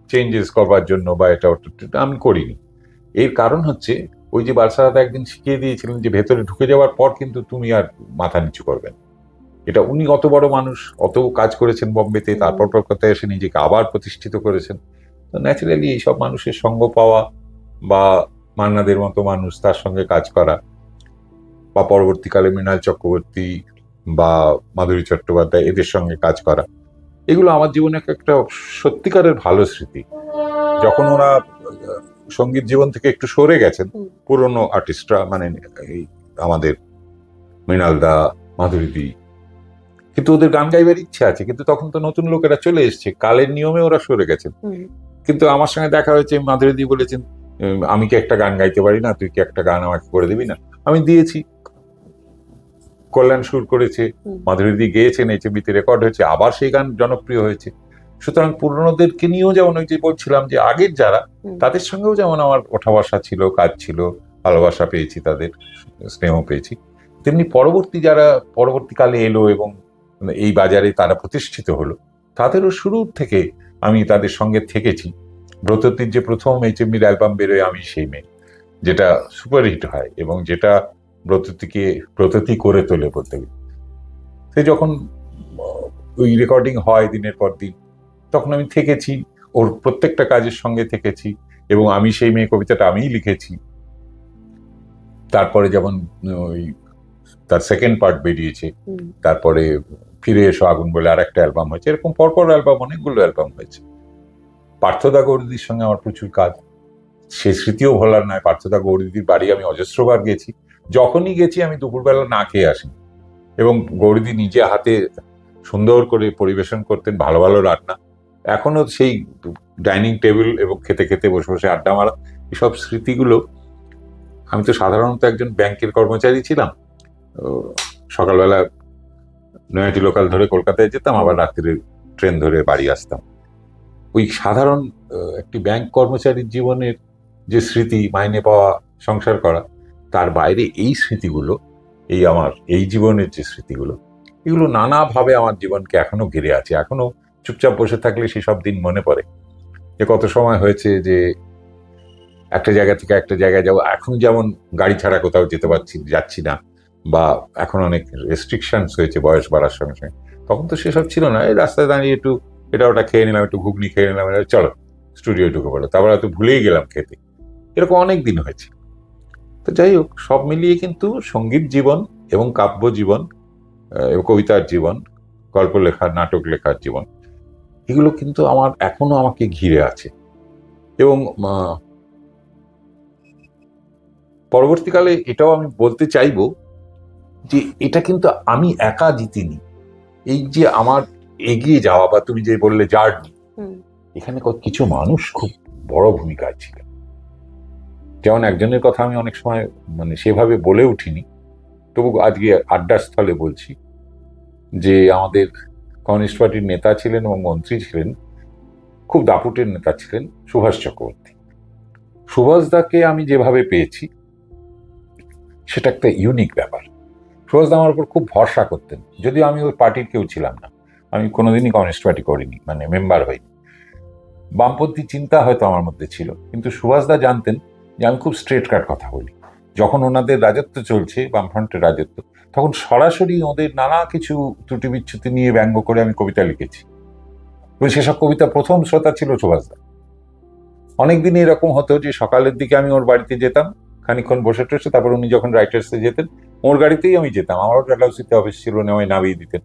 চেঞ্জেস করবার জন্য, বা এটা ওটা আমি করিনি। এর কারণ হচ্ছে ওই যে বালসাদাদা একদিন শিখিয়ে দিয়েছিলেন যে ভেতরে ঢুকে যাওয়ার পর কিন্তু তুমি আর মাথা নিচু করবেন। এটা উনি অত বড় মানুষ, অত কাজ করেছেন বম্বেতে, তারপর কলকাতায় এসে নিজেকে আবার প্রতিষ্ঠিত করেছেন। তো ন্যাচারালি এইসব মানুষের সঙ্গ পাওয়া, বা মান্নাদের মতো মানুষ তার সঙ্গে কাজ করা, বা পরবর্তীকালে মৃণাল চক্রবর্তী বা মাধুরী চট্টোপাধ্যায়, এদের সঙ্গে কাজ করা, এগুলো আমার জীবনে একটা সত্যিকারের ভালো স্মৃতি। যখন ওরা সঙ্গীত জীবন থেকে একটু সরে গেছেন, পুরনো আর্টিস্টরা, মানে এই আমাদের মৃণালদা, মাধুরীদি, কিন্তু ওদের গান গাইবার ইচ্ছা আছে, কিন্তু তখন তো নতুন লোকেরা চলে এসছে, কালের নিয়মে ওরা সরে গেছেন। কিন্তু আমার সঙ্গে দেখা হয়েছে, মাধুরীদি বলেছেন আমি কি একটা গান গাইতে পারি না, তুই কি একটা গান আমাকে করে দিবি না? আমি দিয়েছি, কল্যাণ সুর করেছে, মাধুরীদি গেয়েছেন, এইচএমভিতে রেকর্ড হয়েছে, আবার সেই গান জনপ্রিয় হয়েছে। সুতরাং পুরনোদেরকে নিয়েও যেমন ওই যে বলছিলাম যে আগের যারা, তাদের সঙ্গেও যেমন আমার ওঠা বসা ছিল, কাজ ছিল, ভালোবাসা পেয়েছি, তাদের স্নেহ পেয়েছি, তেমনি পরবর্তীকালে এলো এবং এই বাজারে তারা প্রতিষ্ঠিত হলো, তাদেরও শুরুর থেকে আমি তাদের সঙ্গে থেকেছি। ব্রততীর যে প্রথম এইচএমভির অ্যালবাম বেরোয় আমি সেই মেয়ে, যেটা সুপারহিট হয় এবং যেটা ব্রততী করে তোলে বলতে গেলে। সে যখন ওই রেকর্ডিং হয় দিনের পর দিন, তখন আমি থেকেছি, ওর প্রত্যেকটা কাজের সঙ্গে থেকেছি, এবং আমি সেই মেয়ে কবিতাটা আমিই লিখেছি। তারপরে যেমন ওই তার সেকেন্ড পার্ট বেরিয়েছে, তারপরে ফিরে এসো আগুন বলে আর একটা অ্যালবাম হয়েছে, এরকম পরপর অ্যালবাম, অনেকগুলো অ্যালবাম হয়েছে। পার্থদা গৌরীদির সঙ্গে আমার প্রচুর কাজ, সে স্মৃতিও ভোলার নয়। পার্থদা গৌরীদির বাড়ি আমি অজস্রবার গেছি, যখনই গেছি আমি দুপুরবেলা না খেয়ে আসি, এবং গৌরীদি নিজে হাতে সুন্দর করে পরিবেশন করতেন, ভালো ভালো রান্না। এখনো সেই ডাইনিং টেবিল এবং খেতে খেতে বসে বসে আড্ডা মারা, এসব স্মৃতিগুলো। আমি তো সাধারণত একজন ব্যাংকের কর্মচারী ছিলাম, সকালবেলা নয়াটি লোকাল ধরে কলকাতায় যেতাম, আবার রাত্রে ট্রেন ধরে বাড়ি আসতাম। ওই সাধারণ একটি ব্যাংক কর্মচারীর জীবনের যে স্মৃতি, মাইনে পাওয়া, সংসার করা, তার বাইরে এই স্মৃতিগুলো, আমার এই জীবনের যে স্মৃতিগুলো, এগুলো নানাভাবে আমার জীবনকে এখনো ঘিরে আছে। এখনো চুপচাপ বসে থাকলে সেসব দিন মনে পড়ে, যে কত সময় হয়েছে যে একটা জায়গা থেকে একটা জায়গায় যাবো। এখন যেমন গাড়ি ছাড়া কোথাও যাচ্ছি না, বা এখন অনেক রেস্ট্রিকশনস হয়েছে বয়স বাড়ার সঙ্গে সঙ্গে। তখন তো সেসব ছিল না, এই রাস্তায় দাঁড়িয়ে একটু এটা ওটা খেয়ে নিলাম, একটু ঘুগনি খেয়ে নিলাম, চলো স্টুডিও ঢুকে পড়লো, তারপর হয়তো ভুলেই গেলাম খেতে। এরকম অনেক দিন হয়েছে। তো যাই হোক, সব মিলিয়ে কিন্তু সঙ্গীত জীবন এবং কাব্য জীবন, কবিতার জীবন, গল্প লেখার, নাটক লেখার জীবন, এগুলো কিন্তু আমার এখনো আমাকে ঘিরে আছে। এবং পরবর্তীকালে এটাও আমি বলতে চাইবো যে এটা কিন্তু আমি একা জিতিনি। এই যে আমার এগিয়ে যাওয়া, বা তুমি যে বললে জার্নি, এখানে কিছু মানুষ খুব বড় ভূমিকা ছিল। যেমন একজনের কথা আমি অনেক সময় সেভাবে বলে উঠিনি, তবু আজকে আড্ডার স্থলে বলছি, যে আমাদের কমিউনিস্ট পার্টির নেতা ছিলেন এবং মন্ত্রী ছিলেন, খুব দাপুটের নেতা ছিলেন সুভাষ চক্রবর্তী। সুভাষদাকে আমি যেভাবে পেয়েছি সেটা একটা ইউনিক ব্যাপার। সুভাষদা আমার উপর খুব ভরসা করতেন, যদিও আমি ওই পার্টির কেউ ছিলাম না, আমি কোনোদিনই কমিউনিস্ট পার্টি করিনি, মেম্বার হইনি। বামপন্থী চিন্তা হয়তো আমার মধ্যে ছিল, কিন্তু সুভাষদা জানতেন যে আমি খুব স্ট্রেট কাট কথা বলি। যখন ওনাদের রাজত্ব চলছে, বামফ্রন্টের রাজত্ব, তখন সরাসরি ওদের নানা কিছু ত্রুটি বিচ্যুতি নিয়ে ব্যঙ্গ করে আমি কবিতা লিখেছি, এবং সেসব কবিতা প্রথম শ্রোতা ছিল সুভাষদা। অনেকদিন এরকম হতো যে সকালের দিকে আমি ওর বাড়িতে যেতাম, খানিক্ষণ বসে টসে, তারপর উনি যখন রাইটার্সে যেতেন, ওর গাড়িতেই আমি যেতাম, আমারও ডালহাউসিতে অফিস ছিল, আমায় নামিয়ে দিতেন।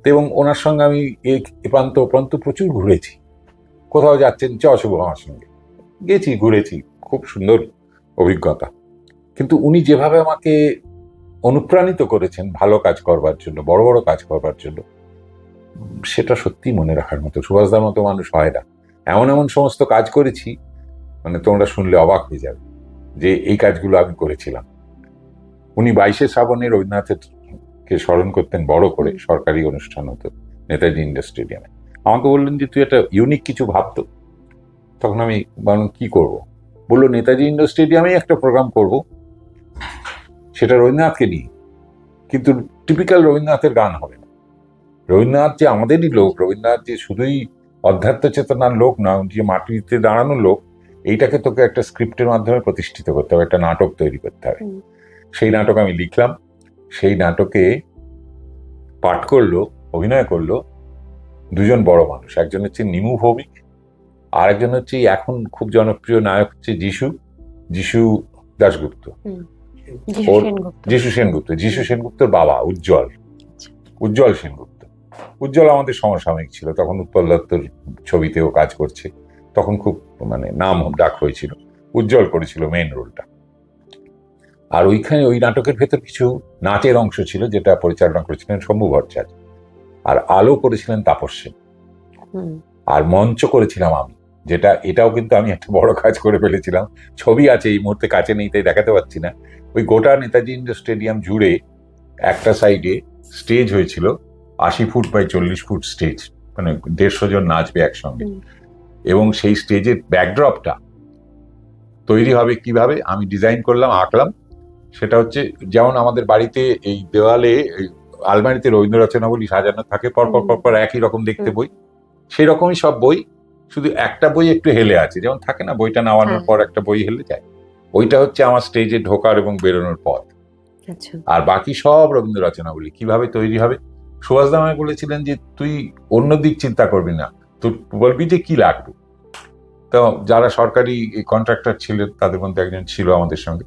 এবং ওনার সঙ্গে আমি এ প্রান্ত ও প্রান্ত প্রচুর ঘুরেছি। কোথাও যাচ্ছেন, শুভ আমার সঙ্গে গেছি, ঘুরেছি, খুব সুন্দর অভিজ্ঞতা। কিন্তু উনি যেভাবে আমাকে অনুপ্রাণিত করেছেন ভালো কাজ করবার জন্য, বড় বড় কাজ করবার জন্য, সেটা সত্যি মনে রাখার মতো। সুভাষদার মতো মানুষ হয় না। এমন এমন সমস্ত কাজ করেছি, তোমরা শুনলে অবাক হয়ে যাবে যে এই কাজগুলো আমি করেছিলাম। উনি 22শে শ্রাবণে রবীন্দ্রনাথের কে স্মরণ করতেন বড় করে, সরকারি অনুষ্ঠান হতো নেতাজি ইন্ডোর স্টেডিয়ামে। আমাকে বললেন যে তুই একটা ইউনিক কিছু ভাবতো। তখন আমি বললাম কি করব? বললো নেতাজি ইন্ডোর স্টেডিয়ামেই একটা প্রোগ্রাম করব, সেটা রবীন্দ্রনাথকে নিয়ে, কিন্তু টিপিক্যাল রবীন্দ্রনাথের গান হবে না। রবীন্দ্রনাথ যে আমাদেরই লোক, রবীন্দ্রনাথ যে শুধুই অধ্যাত্ম চেতনার লোক না, যে মাটিতে দাঁড়ানো লোক, এইটাকে তোকে একটা স্ক্রিপ্টের মাধ্যমে প্রতিষ্ঠিত করতে হবে, একটা নাটক তৈরি করতে হবে। সেই নাটক আমি লিখলাম। সেই নাটকে পাঠ করলো, অভিনয় করলো দুজন বড় মানুষ। একজন হচ্ছে নিমু ভৌমিক, আর একজন হচ্ছে এখন খুব জনপ্রিয় নায়ক হচ্ছে যিশু দাশগুপ্ত, যিশু সেনগুপ্ত। যিশু সেনগুপ্তর বাবা উজ্জ্বল সেনগুপ্ত। উজ্জ্বল আমাদের সমসাময়িক ছিল, তখন উৎপল দত্তর ছবিতেও কাজ করছে, তখন খুব নাম ডাক হয়েছিল। উজ্জ্বল করেছিল মেইন রোলটা। আর ওইখানে ওই নাটকের ভেতর কিছু নাচের অংশ ছিল, যেটা পরিচালনা করেছিলেন শম্ভু ভট্টাচার্য, আর আলো করেছিলেন তাপস সেন, আর মঞ্চ করেছিলাম আমি। যেটা এটাও কিন্তু আমি একটা বড় কাজ করে ফেলেছিলাম। ছবি আছে, এই মুহূর্তে কাছে নেই তাই দেখাতে পারছি না। ওই গোটা নেতাজি ইন্ডোর স্টেডিয়াম জুড়ে একটা সাইডে স্টেজ হয়েছিল, 80 ফুট বাই 40 ফুট স্টেজ, মানে 150 জন নাচবে একসঙ্গে। এবং সেই স্টেজের ব্যাকড্রপটা তৈরি হবে কিভাবে আমি ডিজাইন করলাম, আঁকলাম। সেটা হচ্ছে যেমন আমাদের বাড়িতে এই দেওয়ালে এই আলমারিতে রবীন্দ্র রচনাবলী সাজানো থাকে পরপর পরপর একই রকম দেখতে বই, সেই রকমই সব বই, শুধু একটা বই একটু হেলে আছে, যেমন থাকে না বইটা নামানোর পর একটা বই হেলে যায়, ওইটা হচ্ছে আমার স্টেজে ঢোকার এবং বেরোনোর পথ। আর বাকি সব রবীন্দ্র রচনাবলী কিভাবে তৈরি হবে। সুভাষদা আমায় বলেছিলেন যে তুই অন্য দিক চিন্তা করবি না, তুই বলবি যে কি লাগবে। তো যারা সরকারি কন্ট্রাক্টর ছিলেন তাদের মধ্যে একজন ছিল আমাদের সঙ্গে,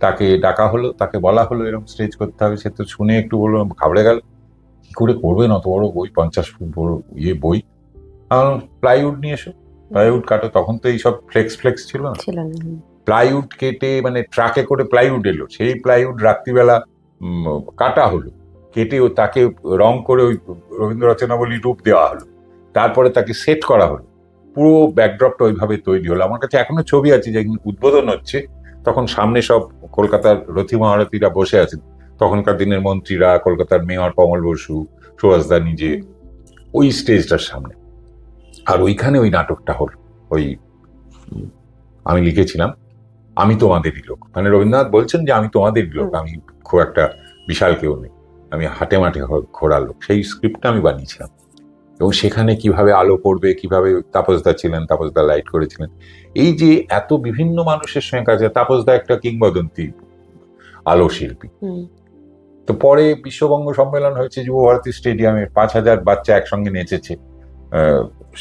তাকে ডাকা হলো, তাকে বলা হলো এরকম স্টেজ করতে হবে। সে তো শুনে একটু বললো, ঘাবড়ে গেল, কি করে করবেন অত বড় বই, 50 ফুট বড় বই। প্লাইউড নিয়ে এসো, প্লাইউড কাটো। তখন তো এইসব ফ্লেক্স ছিল না, প্লাইউড কেটে মানে ট্রাকে করে প্লাইউড এলো, সেই প্লাইউড রাত্রিবেলা কাটা হলো, কেটে তাকে রং করে ওই রবীন্দ্র রচনাবলী রূপ দেওয়া হলো, তারপরে তাকে সেট করা হলো, পুরো ব্যাকড্রপটা ওইভাবে তৈরি হলো। আমার কাছে এখনো ছবি আছে, যেদিন উদ্বোধন হচ্ছে তখন সামনে সব কলকাতার রথী মহারথীরা বসে আছেন, তখনকার দিনের মন্ত্রীরা, কলকাতার মেয়র কমল বসু, সুভাষদা নিজে, ওই স্টেজটার সামনে। আর ওইখানে ওই নাটকটা হল, ওই আমি লিখেছিলাম আমি তোমাদেরই লোক, মানে রবীন্দ্রনাথ বলছেন যে আমি তোমাদেরই লোক, আমি খুব একটা বিশাল কেউ নেই, আমি হাটে মাঠে ঘোরা লোক। সেই স্ক্রিপ্টটা আমি বানিয়েছিলাম। এবং সেখানে কিভাবে আলো পড়বে, কিভাবে তাপসদা ছিলেন, তাপসদা লাইট করেছিলেন, এই যে এত বিভিন্ন মানুষের সঙ্গে কাজে। তাপসদা একটা কিংবদন্তি আলো শিল্পী। তো পরে বিশ্ববঙ্গ সম্মেলন হয়েছে যুব ভারতী স্টেডিয়ামে, 5000 বাচ্চা একসঙ্গে নেচেছে,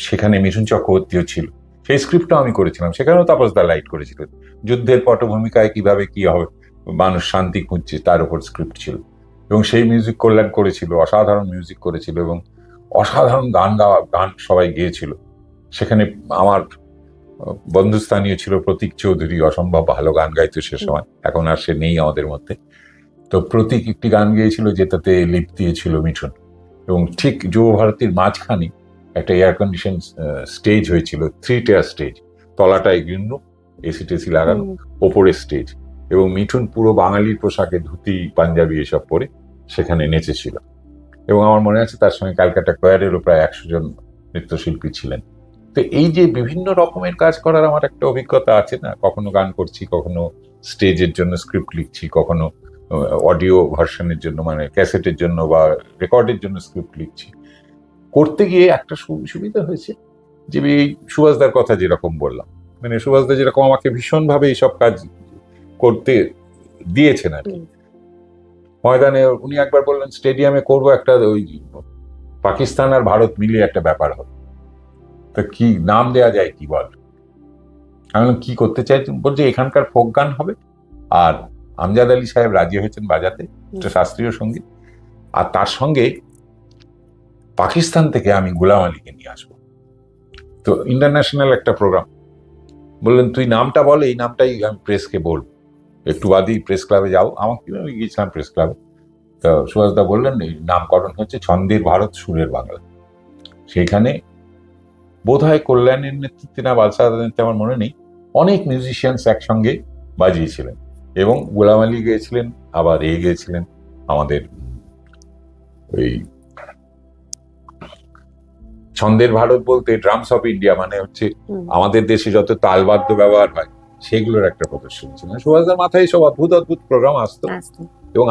সেখানে মিঠুন চক্রবর্তীও ছিল, সেই স্ক্রিপ্টটাও আমি করেছিলাম, সেখানেও তাপসদা লাইট করেছিলেন। যুদ্ধের পটভূমিকায় কিভাবে কি হবে, মানুষ শান্তি খুঁজছে, তার উপর স্ক্রিপ্ট ছিল। এবং সেই মিউজিক কল্যাণ করেছিল, অসাধারণ মিউজিক করেছিল, এবং অসাধারণ গান সবাই গেয়েছিল। সেখানে আমার বন্ধুস্থানীয় ছিল প্রতীক চৌধুরী, অসম্ভব ভালো গান গাইতো সে সময়, এখন আর সে নেই আমাদের মধ্যে। তো প্রতীক একটি গান গেয়েছিল যেটাতে লিপ দিয়েছিল মিঠুন। এবং ঠিক যুব ভারতীর মাঝখানে একটা এয়ার কন্ডিশন স্টেজ হয়েছিল, 3 tier স্টেজ, তলাটায় গ্রিন রুম, এসি টেসি লাগানো, ওপরে স্টেজ, এবং মিঠুন পুরো বাঙালির পোশাকে, ধুতি পাঞ্জাবি এসব পরে সেখানে নেচেছিল। এবং আমার মনে আছে তার সঙ্গে ক্যালকাটা কোয়ারেরও প্রায় 100 জন নৃত্যশিল্পী ছিলেন। তো এই যে বিভিন্ন রকমের কাজ করার আমার একটা অভিজ্ঞতা আছে না, কখনো গান করছি, কখনো স্টেজের জন্য স্ক্রিপ্ট লিখছি, কখনো অডিও ভার্সনের জন্য মানে ক্যাসেটের জন্য বা রেকর্ডের জন্য স্ক্রিপ্ট লিখছি। করতে গিয়ে একটা সুবিধা হয়েছে যে এই সুভাষদার কথা যেরকম বললাম, মানে সুভাষদা যেরকম আমাকে ভীষণভাবে এইসব কাজ করতে দিয়েছেন আর কি। ময়দানে উনি একবার বললেন স্টেডিয়ামে করবো একটা ওই পাকিস্তান আর ভারত মিলিয়ে একটা ব্যাপার হবে, তা কি নাম দেয়া যায় কি বল। আমি কি করতে চাই, বলছে এখানকার ফোক গান হবে, আর আমজাদ আলী সাহেব রাজি হয়েছেন বাজাতে, একটা শাস্ত্রীয় সঙ্গীত, আর তার সঙ্গে পাকিস্তান থেকে আমি গোলাম আলীকে নিয়ে আসবো। তো ইন্টারন্যাশনাল একটা প্রোগ্রাম। বললেন তুই নামটা বল, এই নামটাই আমি প্রেসকে বলবো, একটু বাদেই প্রেস ক্লাবে যাও। আমাকে গিয়েছিলাম প্রেস ক্লাবে, তো সুভাষদা বললেন এই নামকরণ হচ্ছে ছন্দের ভারত সুরের বাংলা। সেইখানে বোধহয় কল্যাণের নেতৃত্বে না বালসাদার নেতৃত্বে আমার মনে নেই, অনেক মিউজিশিয়ানস একসঙ্গে বাজিয়েছিলেন, এবং গোলাম আলী গিয়েছিলেন, আবার গিয়েছিলেন আমাদের ওই ছন্দের ভারত বলতে ড্রামস অফ ইন্ডিয়া, মানে হচ্ছে আমাদের দেশে যত তালবাদ্য ব্যবহার হয় সেগুলোর একটা প্রদর্শনী ছিল। সুভাষদার মাথায় সব অদ্ভুত অদ্ভুত প্রোগ্রাম আসতো, এবং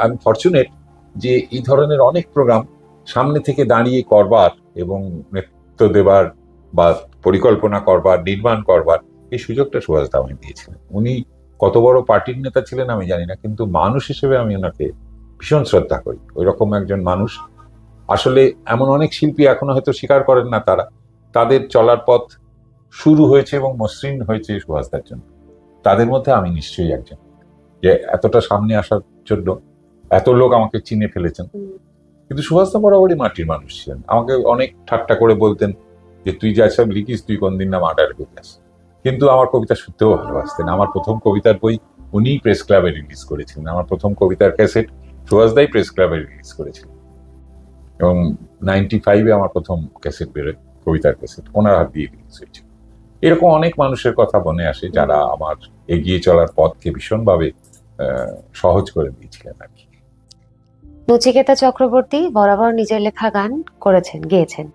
আমি ফরচুনেট যে এই ধরনের অনেক প্রোগ্রাম সামনে থেকে দাঁড়িয়ে করবার এবং নেতৃত্ব দেবার বা পরিকল্পনা করবার, নির্মাণ করবার এই সুযোগটা সুভাষদা আমায় দিয়েছিলেন। উনি কত বড় পার্টির নেতা ছিলেন আমি জানি না, কিন্তু মানুষ হিসেবে আমি ওনাকে ভীষণ শ্রদ্ধা করি। ওই রকম একজন মানুষ আসলে এমন অনেক শিল্পী এখনো হয়তো স্বীকার করেন না, তাদের চলার পথ শুরু হয়েছে এবং মসৃণ হয়েছে সুভাষদার জন্য। তাদের মধ্যে আমি নিশ্চয়ই একজন, যে এতটা সামনে আসার জন্য এত লোক আমাকে চিনে ফেলেছেন। কিন্তু সুভাষদা বরাবরই মাটির মানুষ ছিলেন। আমাকে অনেক ঠাট্টা করে বলতেন যে তুই যা সব লিখিস তুই কোনদিন না মার্ডার করতিস, কিন্তু আমার কবিতা শুনতেও ভালোবাসতেন। আমার প্রথম কবিতার বই উনিই প্রেস ক্লাবে রিলিজ করেছিলেন, আমার প্রথম কবিতার ক্যাসেট সুভাষদাই প্রেস ক্লাবে রিলিজ করেছিলেন, এবং 95-এ আমার প্রথম ক্যাসেট বেরোয়, কবিতার ক্যাসেট ওনার হাত দিয়ে রিলিজ হয়েছিল। এরকম অনেক মানুষের কথা মনে আসে যারা আমার এগিয়ে চলার পথকে ভীষণভাবে সহজ করে দিয়েছিলেন আর কি। নচিকেতা চক্রবর্তী বরাবর নিজের লেখা গান গেয়েছেন,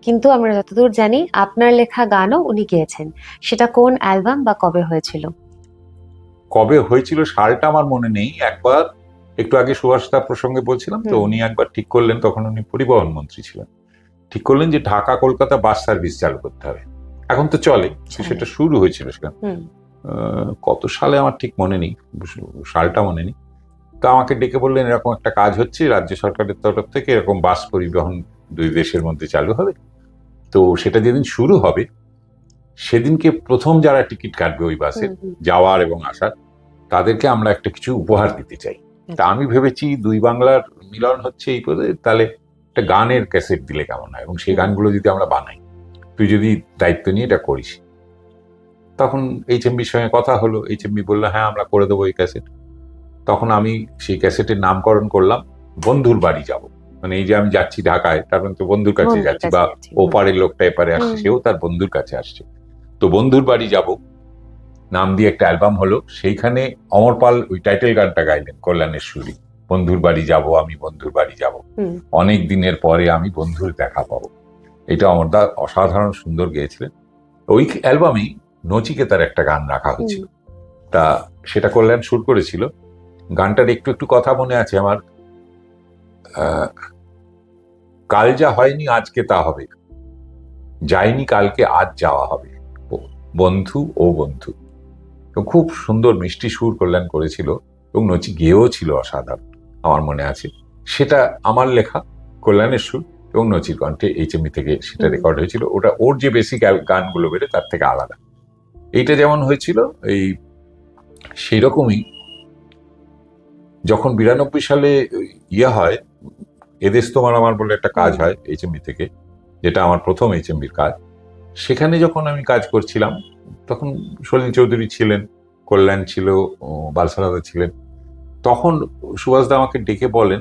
কিন্তু আমরা যতদূর জানি আপনার লেখা গানও উনি গেয়েছেন। সেটা কোন অ্যালবাম বা কবে হয়েছিল? কবে হয়েছিল সালটা আমার মনে নেই। একবার একটু আগে সুভাষদা প্রসঙ্গে বলছিলাম তো, উনি একবার ঠিক করলেন, তখন উনি পরিবহন মন্ত্রী ছিলেন, ঠিক করলেন যে ঢাকা কলকাতা বাস সার্ভিস চালু করতে হবে। এখন তো চলে, সেটা শুরু হয়েছিল সেখানে কত সালে আমার ঠিক মনে নেই, সালটা মনে নেই। তো আমাকে ডেকে বললেন এরকম একটা কাজ হচ্ছে রাজ্য সরকারের তরফ থেকে, এরকম বাস পরিবহন দুই দেশের মধ্যে চালু হবে। তো সেটা যেদিন শুরু হবে সেদিনকে প্রথম যারা টিকিট কাটবে ওই বাসে যাওয়ার এবং আসার, তাদেরকে আমরা একটা কিছু উপহার দিতে চাই। তা আমি ভেবেছি দুই বাংলার মিলন হচ্ছে এই পদে, তাহলে একটা গানের ক্যাসেট দিলে কেমন হয়, এবং সেই গানগুলো যদি আমরা বানাই, তুই যদি দায়িত্ব নিয়ে এটা করিস। তখন এইচএমবির সঙ্গে কথা হলো, এইচএমবি বললো হ্যাঁ আমরা করে দেবো এই ক্যাসেট। তখন আমি সেই ক্যাসেটের নামকরণ করলাম বন্ধুর বাড়ি যাব। মানে এই যে আমি যাচ্ছি ঢাকায়, তার মানে তো বন্ধুর কাছে যাচ্ছি, বা ওপারের লোকটা এপারে আসছে, সেও তার বন্ধুর কাছে আসছে। তো বন্ধুর বাড়ি যাব নাম দিয়ে একটা অ্যালবাম হলো। সেইখানে অমর পাল ওই টাইটেল গানটা গাইলেন কল্যাণের সুরি, বন্ধুর বাড়ি যাব আমি, বন্ধুর বাড়ি যাব, অনেক দিনের পরে আমি বন্ধুর দেখা পাবো। এটা অমরদা অসাধারণ সুন্দর গেয়েছিলেন। ওই অ্যালবামেই নচিকেতার একটা গান রাখা হয়েছিল, তা সেটা কল্যাণ সুর করেছিল। গানটার একটু একটু কথা মনে আছে আমার। কাল যা হয়নি আজকে তা হবে, যায়নি কালকে আজ যাওয়া হবে, বন্ধু ও বন্ধু। খুব সুন্দর মিষ্টি সুর কল্যাণ করেছিল, এবং নচি গেয়েও ছিল অসাধারণ, আমার মনে আছে। সেটা আমার লেখা, কল্যাণের সুর এবং নচির কণ্ঠে এইচএমবি থেকে সেটা রেকর্ড হয়েছিল। ওটা ওর যে বেসিক গানগুলো বেরো তার থেকে আলাদা। এইটা যেমন হয়েছিল এই সেই রকমই যখন 92 সালে ইয়ে হয়, এদেশ তোমার আমার বলে একটা কাজ হয় এইচএমবি থেকে, যেটা আমার প্রথম এইচএমবির কাজ। সেখানে যখন আমি কাজ করছিলাম তখন সলিল চৌধুরী ছিলেন, কল্যাণ ছিল, বালসারাদা ছিলেন। তখন সুভাষদা আমাকে ডেকে বলেন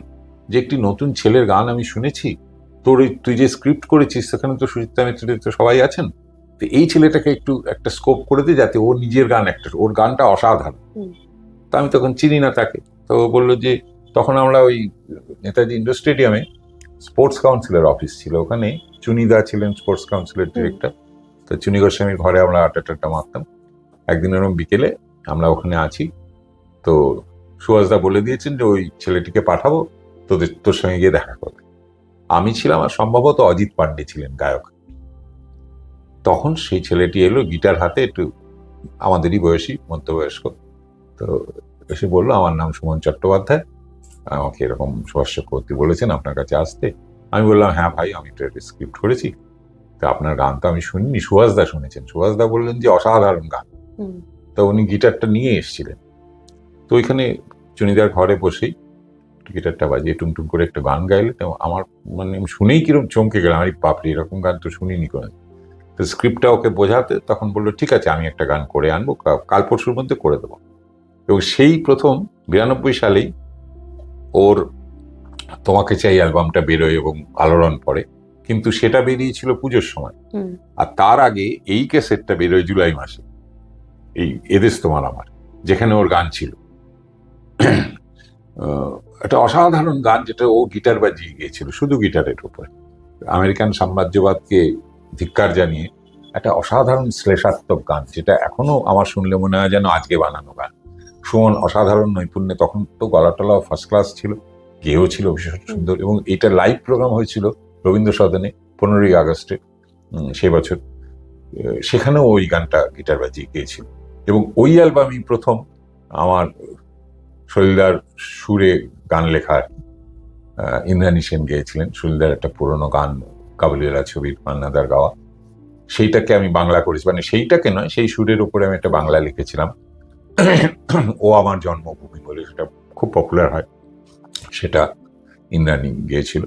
যে একটি নতুন ছেলের গান আমি শুনেছি, তুই যে স্ক্রিপ্ট করেছিস সেখানে তো সুচিত্রা মিত্র তো সবাই আছেন, তো এই ছেলেটাকে একটু একটা স্কোপ করে দে, যাতে ওর নিজের গান একটা, ওর গানটা অসাধারণ। তা আমি তখন চিনি না তাকে, তো বললো যে তখন আমরা ওই নেতাজি ইন্ডোর স্টেডিয়ামে স্পোর্টস কাউন্সিলের অফিস ছিল, ওখানে চুনিদা ছিলেন স্পোর্টস কাউন্সিলের ডিরেক্টর। তো চুনি গোস্বামীর ঘরে আমরা আড্ডা মারতাম। একদিন এরকম বিকেলে আমরা ওখানে আছি, তো সুভাষদা বলে দিয়েছেন যে ওই ছেলেটিকে পাঠাবো, তোর সঙ্গে গিয়ে দেখা করবে। আমি ছিলাম, আর সম্ভবত অজিত পান্ডে ছিলেন গায়ক। তখন সেই ছেলেটি এলো গিটার হাতে, একটু আমাদেরই বয়সী, মধ্যবয়স্ক। তো এসে বললো আমার নাম সুমন চট্টোপাধ্যায়, আমাকে এরকম সুভাষ চক্রবর্তী বলেছেন আপনার কাছে আসতে। আমি বললাম হ্যাঁ ভাই, আমি তো একটা স্ক্রিপ্ট করেছি, তো আপনার গান তো আমি শুনিনি, সুভাষদা শুনেছেন। সুভাষদা বললেন যে অসাধারণ গান। তো উনি গিটারটা নিয়ে এসেছিলেন, তো ওইখানে চুনিদার ঘরে বসেই গিটারটা বাজিয়ে টুংটুং করে একটা গান গাইলে, তো আমার মানে শুনেই কিরকম চমকে গেলাম, আমি বাপরে এরকম গান তো শুনিনি কোনো। তো স্ক্রিপ্টটা ওকে বোঝাতে তখন বললো ঠিক আছে আমি একটা গান করে আনবো, কাল পরশুর মধ্যে করে দেবো। এবং সেই প্রথম 92 সালেই ওর তোমাকে চাই অ্যালবামটা বেরোয় এবং আলোড়ন পড়ে, কিন্তু সেটা বেরিয়েছিল পুজোর সময়। আর তার আগে এই ক্যাসেটটা বেরোয় জুলাই মাসে, এই এদেশ তোমার আমার, যেখানে ওর গান ছিল। একটা অসাধারণ গান, যেটা ও গিটার বাজিয়ে গিয়েছিল, শুধু গিটারের উপরে, আমেরিকান সাম্রাজ্যবাদকে ধিক্কার জানিয়ে একটা অসাধারণ শ্লেষাত্মক গান, যেটা এখনো আমার শুনলে মনে হয় যেন আজকে বানানো গান। সুমন অসাধারণ নৈপুণ্যে, তখন তো গলা টলা ফার্স্ট ক্লাস ছিল, গেয়েও ছিল ভীষণ সুন্দর। এবং এটা লাইভ প্রোগ্রাম হয়েছিল রবীন্দ্র সদনে 15ই আগস্টে সে বছর, সেখানেও ওই গানটা গিটার বাজিয়ে গিয়েছিল। এবং ওই অ্যালবামই প্রথম আমার সলিলদার সুরে গান লেখার, ইন্দ্রাণী সেন গেয়েছিলেন সলিলদার একটা পুরোনো গান, কাবুলিওয়ালা ছবির মান্নাদার গাওয়া, সেইটাকে আমি বাংলা করেছি, মানে সেইটাকে নয়, সেই সুরের উপরে আমি একটা বাংলা লিখেছিলাম, ও আমার জন্মভূমি বলে, সেটা খুব পপুলার হয়, সেটা ইন্দ্রাণী গেয়েছিল।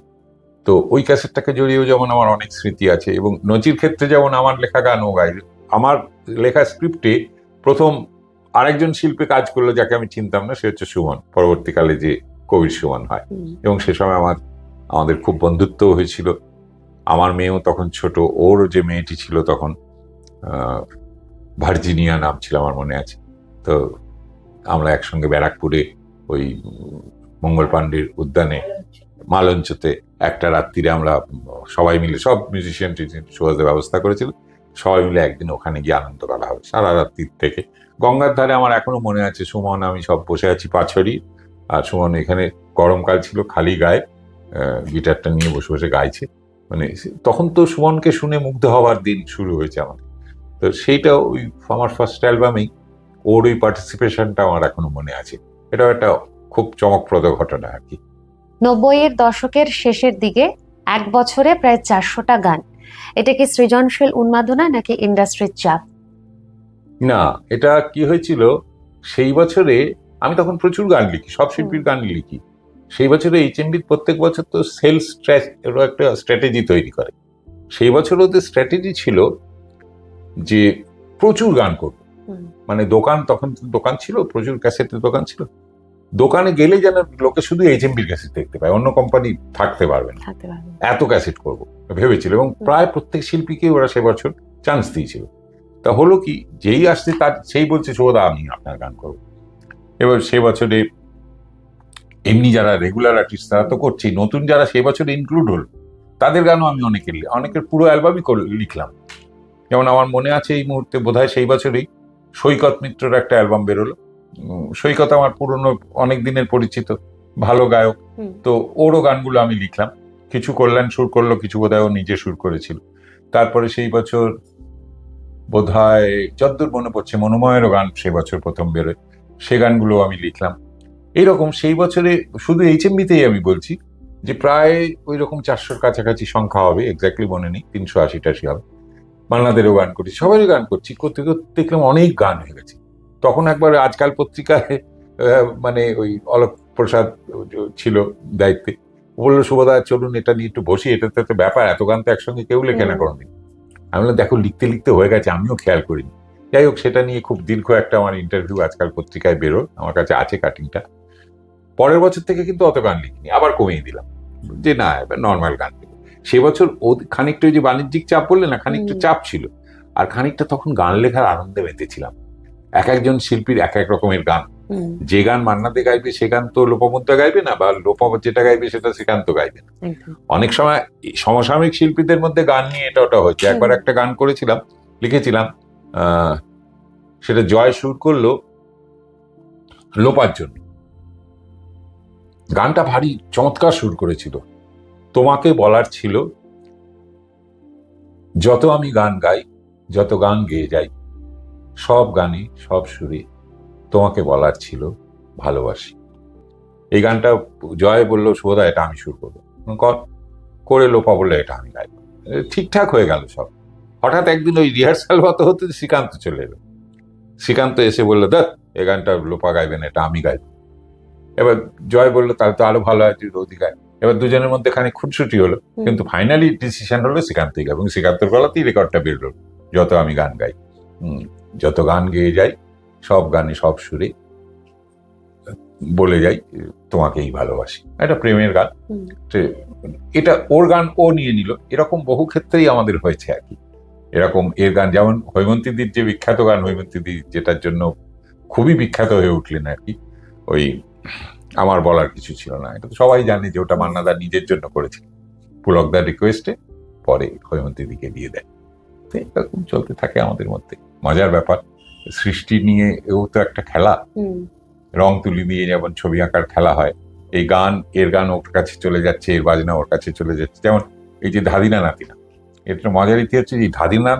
তো ওই ক্যাসেটটাকে জড়িয়েও যেমন আমার অনেক স্মৃতি আছে। এবং নচির ক্ষেত্রে যেমন আমার লেখা গান ও গাই, আমার লেখা স্ক্রিপ্টে প্রথম আরেকজন শিল্পী কাজ করলো যাকে আমি চিনতাম না, সে হচ্ছে সুমন, পরবর্তীকালে যে কবির সুমন হয়। এবং সে সময় আমাদের খুব বন্ধুত্ব হয়েছিল। আমার মেয়েও তখন ছোট, ওর যে মেয়েটি ছিল তখন ভার্জিনিয়া নাম ছিল আমার মনে আছে। তো আমরা একসঙ্গে ব্যারাকপুরে ওই মঙ্গল পাণ্ডের উদ্যানে মালঞ্চতে একটা রাত্রিরে আমরা সবাই মিলে, সব মিউজিশিয়ান শোয়াদের ব্যবস্থা করেছিল, সবাই মিলে একদিন ওখানে গিয়ে আনন্দ করা হবে সারা রাত্রির থেকে। গঙ্গার ধারে আমার এখনো মনে আছে, সুমন আমি সব বসে আছি পাছড়ি, আর সুমন এখানে গরমকাল ছিল, খালি গায়ে গিটারটা নিয়ে বসে বসে গাইছে। মানে তখন তো সুমনকে শুনে মুগ্ধ হওয়ার দিন শুরু হয়েছে আমার। তো সেইটা ওই আমার ফার্স্ট অ্যালবামেই ওর ওই পার্টিসিপেশনটা আমার এখনো মনে আছে। এটাও একটা খুব চমকপ্রদ ঘটনা আর কি। 90-এর দশকের শেষের দিকে এক বছরে প্রায় 400টা গান, এটা কি সৃজনশীল উন্মাদনা নাকি ইন্ডাস্ট্রির চাপ? না, এটা কি হয়েছিল, সেই বছরে আমি তখন প্রচুর গান লিখি, সব শিল্পীর গান লিখি। সেই বছরে এইচএমবি প্রত্যেক বছর তো সেলস একটা স্ট্র্যাটেজি তৈরি করে। সেই বছর ওদের স্ট্র্যাটেজি ছিল যে প্রচুর গান করবো। মানে দোকান, তখন দোকান ছিল, প্রচুর ক্যাসেটের দোকান ছিল, দোকানে গেলে যেন লোকে শুধু এইচএমবির ক্যাসেট দেখতে পায়, অন্য কোম্পানি থাকতে পারবে না, এত ক্যাসেট করবো ভেবেছিল। এবং প্রায় প্রত্যেক শিল্পীকে ওরা সে বছর চান্স দিয়েছিল। তা হলো কি, যেই আসছে তার সেই বলছে শুভদা আমি আপনার গান করবো। এবার সে বছরে এমনি যারা রেগুলার আর্টিস্ট তারা তো করছেই, নতুন যারা সেই বছর ইনক্লুড হল তাদের গানও আমি অনেকের পুরো অ্যালবামই লিখলাম। যেমন আমার মনে আছে এই মুহূর্তে বোধহয় সেই বছরই সৈকত মিত্রর একটা অ্যালবাম বেরোলো। সৈকত আমার পুরনো অনেক দিনের পরিচিত ভালো গায়ক, তো ওরও গানগুলো আমি লিখলাম। কিছু কল্যাণ সুর করলো, কিছু বোধহয় ও নিজে সুর করেছিল। তারপরে সেই বছর বোধহয় যদ্দূর মনে পড়ছে মনোময়েরও গান সেই বছর প্রথম বেরোয়, সে গানগুলো আমি লিখলাম। এইরকম সেই বছরে শুধু এইচএমবিতেই আমি বলছি যে প্রায় ওই রকম 400-র কাছাকাছি সংখ্যা হবে, এক্স্যাক্টলি মনে নেই, 380-টাশি হবে। মান্নাদেরও গান করছি, সবারই গান করছি, করতে করতে দেখলাম অনেক গান হয়ে গেছে। তখন একবার আজকাল পত্রিকায় মানে ওই অলোক প্রসাদ ছিল দায়িত্বে, বললো শুভদা চলুন এটা নিয়ে একটু বসি, এটাতে তো ব্যাপার, এত গান তো একসঙ্গে কেউ লেখে না কোনোদিন। আমি বললাম দেখো লিখতে লিখতে হয়ে গেছে, আমিও খেয়াল করিনি। যাই হোক, সেটা নিয়ে খুব দীর্ঘ একটা আমার ইন্টারভিউ আজকাল পত্রিকায় বেরোল, আমার কাছে আছে কাটিংটা। পরের বছর থেকে কিন্তু অত গান লিখিনি, আবার কমিয়ে দিলাম যে না এবার নর্মাল গান লিখব। সে বছর ও খানিকটা ওই যে বাণিজ্যিক চাপ বললে না, খানিকটা চাপ ছিল, আর খানিকটা তখন গান লেখার আনন্দে মেতেছিলাম। এক একজন শিল্পীর এক এক রকমের গান, যে গান মান্নাদে গাইবে সে গান তো লোপামুদ্রা গাইবে না, বা লোপা যেটা গাইবে সেটা শ্রীকান্ত গাইবে না। অনেক সময় সমসাময়িক শিল্পীদের মধ্যে গান নিয়ে এটা ওটা হয়েছে। একবার একটা গান করেছিলাম, লিখেছিলাম, সেটা জয় সুর করলো লোপার জন্য। গানটা ভারী চমৎকার সুর করেছিল। তোমাকে বলার ছিল যত আমি গান গাই, যত গান গেয়ে যাই, সব গানে সব সুরে তোমাকে বলার ছিল ভালোবাসি। এই গানটা জয় বললো শুভদা এটা আমি সুর করবো, করে লোপা বললো এটা আমি গাইবো। ঠিকঠাক হয়ে গেল সব। হঠাৎ একদিন ওই রিহার্সাল হতে হতে শ্রীকান্ত চলে এলো। শ্রীকান্ত এসে বললো দেখ এই গানটা লোপা গাইবেন, এটা আমি গাইবো। এবার জয় বললো তাহলে তো আরো ভালো হয়, তুই রোদি গায়। এবার দুজনের মধ্যে খানিক খুনসুটি হলো, কিন্তু ফাইনালি ডিসিশন হলো শ্রীকান্তই গায়, এবং শ্রীকান্তর গলাতেই রেকর্ডটা বেরোলো, যত আমি গান গাই, যত গান গেয়ে যাই, সব গানে সব সুরে বলে যাই তোমাকেই ভালোবাসি। এটা প্রেমের গান, এটা ওর গান ও নিয়ে নিল। এরকম বহু ক্ষেত্রেই আমাদের হয়েছে আর কি। এরকম এর গান, যেমন হৈমন্তীদির যে বিখ্যাত গান, হৈমন্তীদি যেটার জন্য খুবই বিখ্যাত হয়ে উঠলেন আর কি, ওই আমার বলার কিছু ছিল না, এটা তো সবাই জানে যে ওটা মান্নাদা নিজের জন্য করেছিল পুলকদার রিকোয়েস্টে, পরে হৈমন্তীদিকে দিয়ে দেয়। এরকম চলতে থাকে আমাদের মধ্যে, মজার ব্যাপার। সৃষ্টি নিয়ে এও তো একটা খেলা, রং তুলি দিয়ে যেমন ছবি আঁকার খেলা হয়, এই গান, এর গান ওর কাছে চলে যাচ্ছে, এর বাজনা ওর কাছে চলে যাচ্ছে। যেমন এই যে ধাদিনা নাতিনা, এটা মজার ইতি হচ্ছে যে ধাদিনা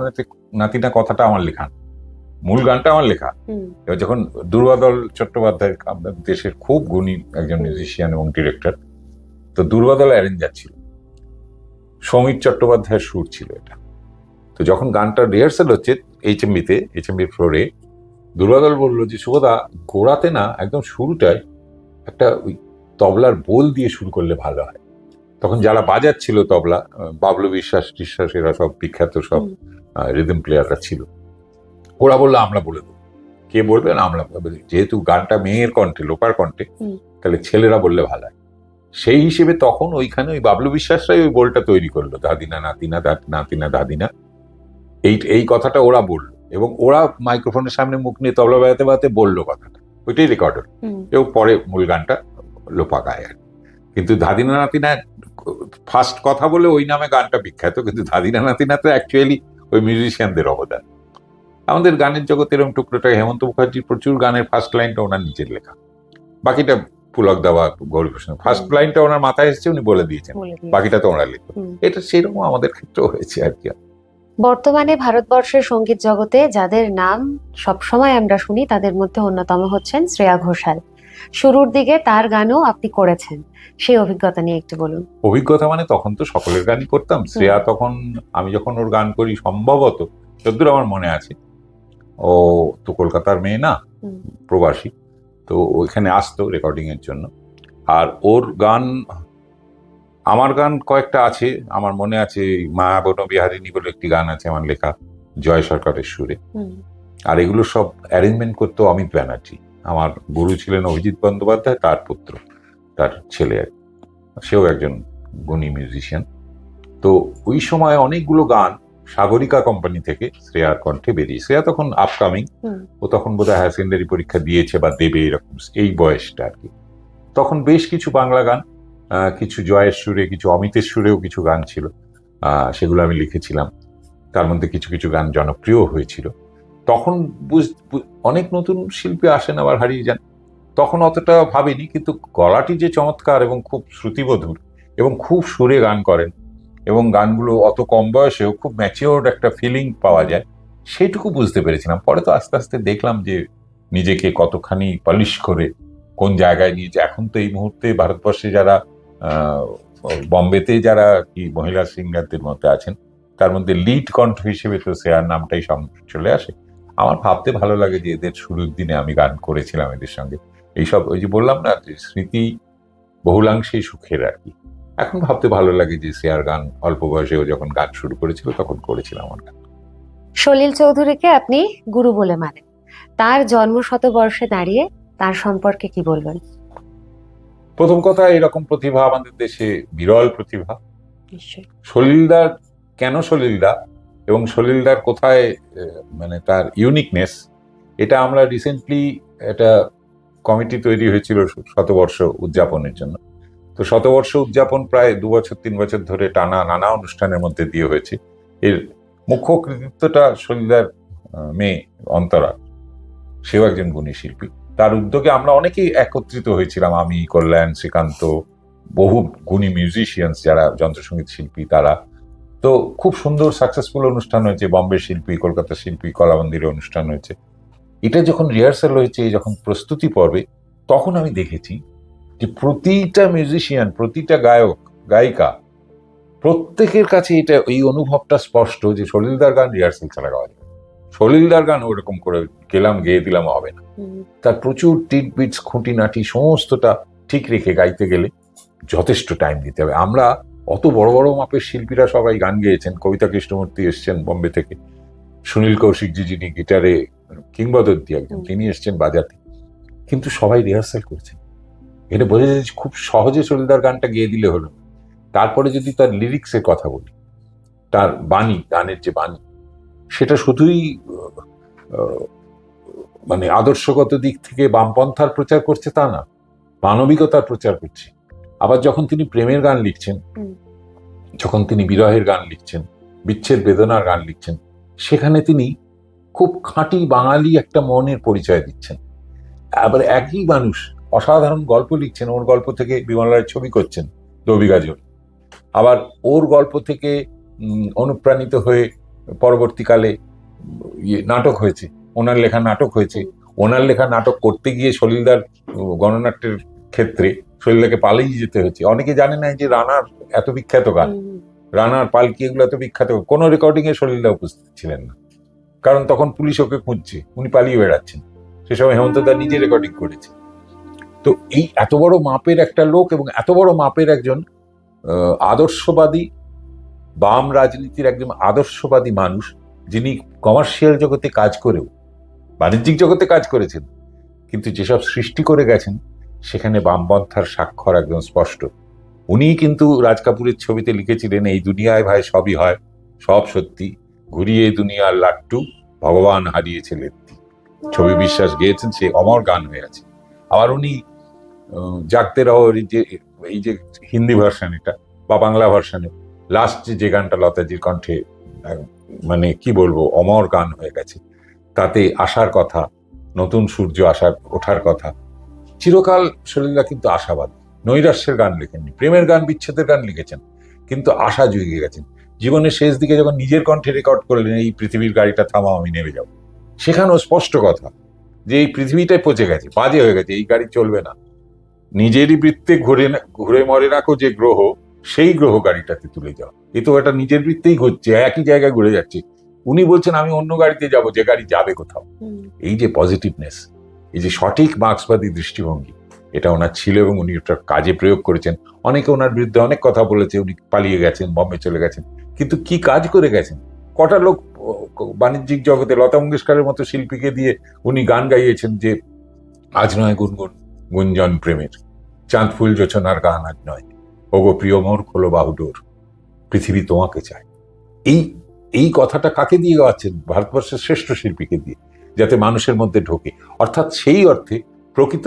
নাতিনা কথাটা আমার লেখা, মূল গানটা আমার লেখা। এবার যখন দুর্বাদল চট্টোপাধ্যায়, আমাদের দেশের খুব গুণী একজন মিউজিশিয়ান এবং ডিরেক্টর, তো দুর্বাদল অ্যারেঞ্জার ছিল, সমীর চট্টোপাধ্যায়ের সুর ছিল এটা। তো যখন গানটা রিহার্সাল হচ্ছে এইচএমবি ফ্লোরে, দুর্বাদল বললো যে শুভদা গোড়াতে না একদম শুরুটায় একটা ওই তবলার বোল দিয়ে শুরু করলে ভালো হয়। তখন যারা বাজাচ্ছিল তবলা, বাবলু বিশ্বাস এরা সব বিখ্যাত সব রিদম প্লেয়াররা ছিল, ওরা বললো আমরা বলে দেবো। কে বলবে না, আমরা যেহেতু গানটা মেয়ের কণ্ঠে, লোপার কণ্ঠে, তাহলে ছেলেরা বললে ভালো হয়। সেই হিসেবে তখন ওইখানে ওই বাবলু বিশ্বাসরাই ওই বোলটা তৈরি করলো, দাদিনা নাতিনা নাতিনা দাদিনা, এই কথাটা ওরা বললো। এবং ওরা মাইক্রোফোনের সামনে মুখ নিয়ে তবলা বাজাতে বাজাতে বললো কথাটা, ওইটাই রেকর্ড হলো, এবং পরে মূল গানটা লোপা গায় আর কি। কিন্তু ধাদিনা নাতিনা ফার্স্ট কথা বলে ওই নামে গানটা বিখ্যাত, কিন্তু ধাদিনা নাতিনা তো অ্যাকচুয়ালি ওই মিউজিশিয়ানদের অবদান। আমাদের গানের জগতে এরকম টুকরোটা হেমন্ত মুখার্জির প্রচুর গানের ফার্স্ট লাইনটা ওনার নিজের লেখা, বাকিটা পুলক দেওয়া, গৌরী প্রসাদ। ফার্স্ট লাইনটা ওনার মাথায় এসেছে, উনি বলে দিয়েছেন, বাকিটা তো ওনার লেখা। এটা সেরকম আমাদের ক্ষেত্রেও হয়েছে আর কি। বর্তমানে ভারতবর্ষের সঙ্গীত জগতে যাদের নাম সবসময় আমরা শুনি তাদের মধ্যে অন্যতম হচ্ছেন শ্রেয়া ঘোষাল। শুরুর দিকে তার গানও আপনি করেছেন, সেই অভিজ্ঞতা নিয়ে একটু বলুন। অভিজ্ঞতা মানে তখন তো সকলের গানই করতাম। শ্রেয়া তখন, আমি যখন ওর গান করি, সম্ভবত যতদূর আমার মনে আছে, ও তো কলকাতার মেয়ে না, প্রবাসী, তো ওইখানে আসতো রেকর্ডিং এর জন্য। আর ওর গান, আমার গান কয়েকটা আছে আমার মনে আছে, মা বন বিহারিণী বলে একটি গান আছে আমার লেখা, জয় সরকারের সুরে। আর এগুলো সব অ্যারেঞ্জমেন্ট করতো অমিত ব্যানার্জি। আমার গুরু ছিলেন অভিজিৎ বন্দ্যোপাধ্যায়, তার পুত্র, তার ছেলে, সেও একজন গুণী মিউজিশিয়ান। তো ওই সময় অনেকগুলো গান সাগরিকা কোম্পানি থেকে শ্রেয়ার কণ্ঠে বেরিয়ে, শ্রেয়া তখন আপকামিং, ও তখন বোধহয় হায়ার সেকেন্ডারি পরীক্ষা দিয়েছে বা দেবে, এরকম এই বয়সটা আর কি। তখন বেশ কিছু বাংলা গান, কিছু জয়ের সুরে, কিছু অমিতের সুরেও কিছু গান ছিল, সেগুলো আমি লিখেছিলাম। তার মধ্যে কিছু কিছু গান জনপ্রিয় হয়েছিল। তখন অনেক নতুন শিল্পী আসেন আবার হারিয়ে যান, তখন অতটা ভাবিনি, কিন্তু গলাটি যে চমৎকার এবং খুব শ্রুতিমধুর এবং খুব সুরে গান করেন, এবং গানগুলো অত কম বয়সেও খুব ম্যাচিওর্ড একটা ফিলিং পাওয়া যায়, সেইটুকু বুঝতে পেরেছিলাম। পরে তো আস্তে আস্তে দেখলাম যে নিজেকে কতখানি পলিশ করে কোন জায়গায় নিয়েছে। এখন তো এই মুহূর্তে ভারতবর্ষে যারা বম্বেতে যারা কি মহিলা সিঙ্গারদের মধ্যে আছেন, তার মধ্যে লিড কণ্ঠ হিসেবে তো শ্রেয়ার নামটাই চলে আসে। আমার ভাবতে ভালো লাগে যে এদের শুরুর দিনে আমি গান করেছিলাম এদের সঙ্গে। এইসব, ওই যে বললাম না, যে স্মৃতি বহুলাংশেই সুখের আর কি। এখন ভাবতে ভালো লাগে যে শ্রেয়ার গান অল্প বয়সেও যখন গান শুরু করেছিল তখন করেছিলাম আমার গান। সলিল চৌধুরীকে আপনি গুরু বলে মানেন, তার জন্ম শতবর্ষে দাঁড়িয়ে তার সম্পর্কে কি বলবেন? প্রথম কথা, এরকম প্রতিভা আমাদের দেশে বিরল প্রতিভা। নিশ্চয়ই। সলিলদার কেন সলিলদা এবং সলিলদার কোথায় মানে তার ইউনিকনেস, এটা আমরা রিসেন্টলি একটা কমিটি তৈরি হয়েছিল শতবর্ষ উদযাপনের জন্য। তো শতবর্ষ উদযাপন প্রায় 2 বছর 3 বছর ধরে টানা নানা অনুষ্ঠানের মধ্যে দিয়ে হয়েছে। এর মুখ্য কৃতিত্বটা সলিলদার মেয়ে অন্তরা, সেও একজন গুণী শিল্পী। তার উদ্যোগে আমরা অনেকেই একত্রিত হয়েছিলাম, আমি, কল্যাণ, শ্রীকান্ত, বহু গুণী মিউজিশিয়ানস যারা যন্ত্রসঙ্গীত শিল্পী, তারা। তো খুব সুন্দর সাকসেসফুল অনুষ্ঠান হয়েছে, বম্বে শিল্পী, কলকাতা শিল্পী, কলামন্দিরে অনুষ্ঠান হয়েছে। এটা যখন রিহার্সাল হয়েছে, যখন প্রস্তুতি পর্বে, তখন আমি দেখেছি যে প্রতিটা মিউজিশিয়ান, প্রতিটা গায়ক গায়িকা, প্রত্যেকের কাছে এটা, এই অনুভবটা স্পষ্ট যে সলিলদার গান রিহার্সাল ছাড়া গাওয়া যাবে, সলিলদার গান ওরকম করে গেলাম গেয়ে দিলাম হবে না। তার প্রচুর টিট বিটস, খুঁটিনাটি সমস্তটা ঠিক রেখে গাইতে গেলে যথেষ্ট টাইম দিতে হবে। আমরা অত বড় বড় মাপের শিল্পীরা সবাই গান গেয়েছেন, কবিতা কৃষ্ণমূর্তি এসছেন বোম্বে থেকে, সুনীল কৌশিকজি যিনি গিটারে কিংবদন্তি একজন, তিনি এসছেন বাজাতে, কিন্তু সবাই রিহার্সাল করেছেন। এটা বোঝা যায় খুব সহজে সলিলদার গানটা গেয়ে দিলে হলো। তারপরে যদি তার লিরিক্সের কথা বলি, তার বাণী, গানের যে বাণী, সেটা শুধুই মানে আদর্শগত দিক থেকে বামপন্থার প্রচার করছে তা না, মানবিকতার প্রচার করছে। আবার যখন তিনি প্রেমের গান লিখছেন, যখন তিনি বিরহের গান লিখছেন, বিচ্ছেদ বেদনার গান লিখছেন, সেখানে তিনি খুব খাঁটি বাঙালি একটা মনের পরিচয় দিচ্ছেন। আবার একই মানুষ অসাধারণ গল্প লিখছেন, ওর গল্প থেকে বিমল রায়ের ছবি করছেন রবি গাজল, আবার ওর গল্প থেকে অনুপ্রাণিত হয়ে পরবর্তীকালে নাটক হয়েছে, ওনার লেখা নাটক হয়েছে। ওনার লেখা নাটক করতে গিয়ে সলিলদার গণনাট্যের ক্ষেত্রে সলিলদাকে পালিয়ে যেতে হয়েছে। অনেকে জানে না যে রানার এত বিখ্যাত গান, রানার পালকি, এগুলো এত বিখ্যাত, কোনো রেকর্ডিং এ সলিলদা উপস্থিত ছিলেন না, কারণ তখন পুলিশ ওকে খুঁজছে, উনি পালিয়ে বেড়াচ্ছেন। সে সময় হেমন্ত দা নিজে রেকর্ডিং করেছে। তো এই এত বড় মাপের একটা লোক এবং এত বড় মাপের একজন আদর্শবাদী, বাম রাজনীতির একজন আদর্শবাদী মানুষ, যিনি কমার্শিয়াল জগতে কাজ করেও বাণিজ্যিক জগতে কাজ করেছেন, কিন্তু যেসব সৃষ্টি করে গেছেন সেখানে বামপন্থার স্বাক্ষর একদম স্পষ্ট। উনি কিন্তু রাজ কাপুরের ছবিতে লিখেছিলেন, এই দুনিয়ায় ভাই সবই হয়, সব সত্যি, ঘুরিয়ে দুনিয়ার লাট্টু, ভগবান হারিয়েছে লেত্তি, ছবি বিশ্বাস গেয়েছেন, সে অমর গান হয়ে আছে। আবার উনি জাগতে রহো এই যে হিন্দি ভার্সন এটা বা বাংলা ভার্সনে লাস্ট যে গানটা লতাজির কণ্ঠে মানে কি বলবো অমর গান হয়ে গেছে, তাতে আসার কথা, নতুন সূর্য ওঠার কথা। চিরকাল সলিলদা কিন্তু আশাবাদ, নৈরাশ্যের গান লেখেননি, প্রেমের গান বিচ্ছেদের গান লিখেছেন, কিন্তু আশা জুগিয়ে গেছেন। জীবনের শেষ দিকে যখন নিজের কণ্ঠে রেকর্ড করলেন এই পৃথিবীর গাড়িটা থামাও আমি নেমে যাব, সেখানেও স্পষ্ট কথা যে এই পৃথিবীটাই পচে গেছে, বাজে হয়ে গেছে, এই গাড়ি চলবে না। নিজেরই বৃত্তে ঘুরে মরে রাখো যে গ্রহ, সেই গ্রহ গাড়িটাতে তুলে যাও। এ তো এটা নিজের বৃত্তেই ঘুরছে, একই জায়গায় ঘুরে যাচ্ছে। উনি বলছেন আমি অন্য গাড়িতে যাব, যে গাড়ি যাবে কোথাও। এই যে পজিটিভনেস, এই যে সঠিক মার্ক্সবাদী দৃষ্টিভঙ্গি, এটা ওনার ছিল এবং উনি ওটা কাজে প্রয়োগ করেছেন। অনেকে ওনার বিরুদ্ধে অনেক কথা বলেছে, উনি পালিয়ে গেছেন, বম্বে চলে গেছেন, কিন্তু কি কাজ করে গেছেন। কটা লোক বাণিজ্যিক জগতে লতা মঙ্গেশকরের মতো শিল্পীকে দিয়ে উনি গান গাইয়েছেন যে আজ নয় গুনগুন গুঞ্জন প্রেমের, চাঁদ ফুল জোছনার গান আজ নয়, ওগো প্রিয় মোর খোলো বাহুডোর, পৃথিবী তোমাকে চায়। এই এই কথাটা কাকে দিয়ে গাওয়াচ্ছেন? ভারতবর্ষের শ্রেষ্ঠ শিল্পীকে দিয়ে, যাতে মানুষের মধ্যে ঢোকে। অর্থাৎ সেই অর্থে প্রকৃত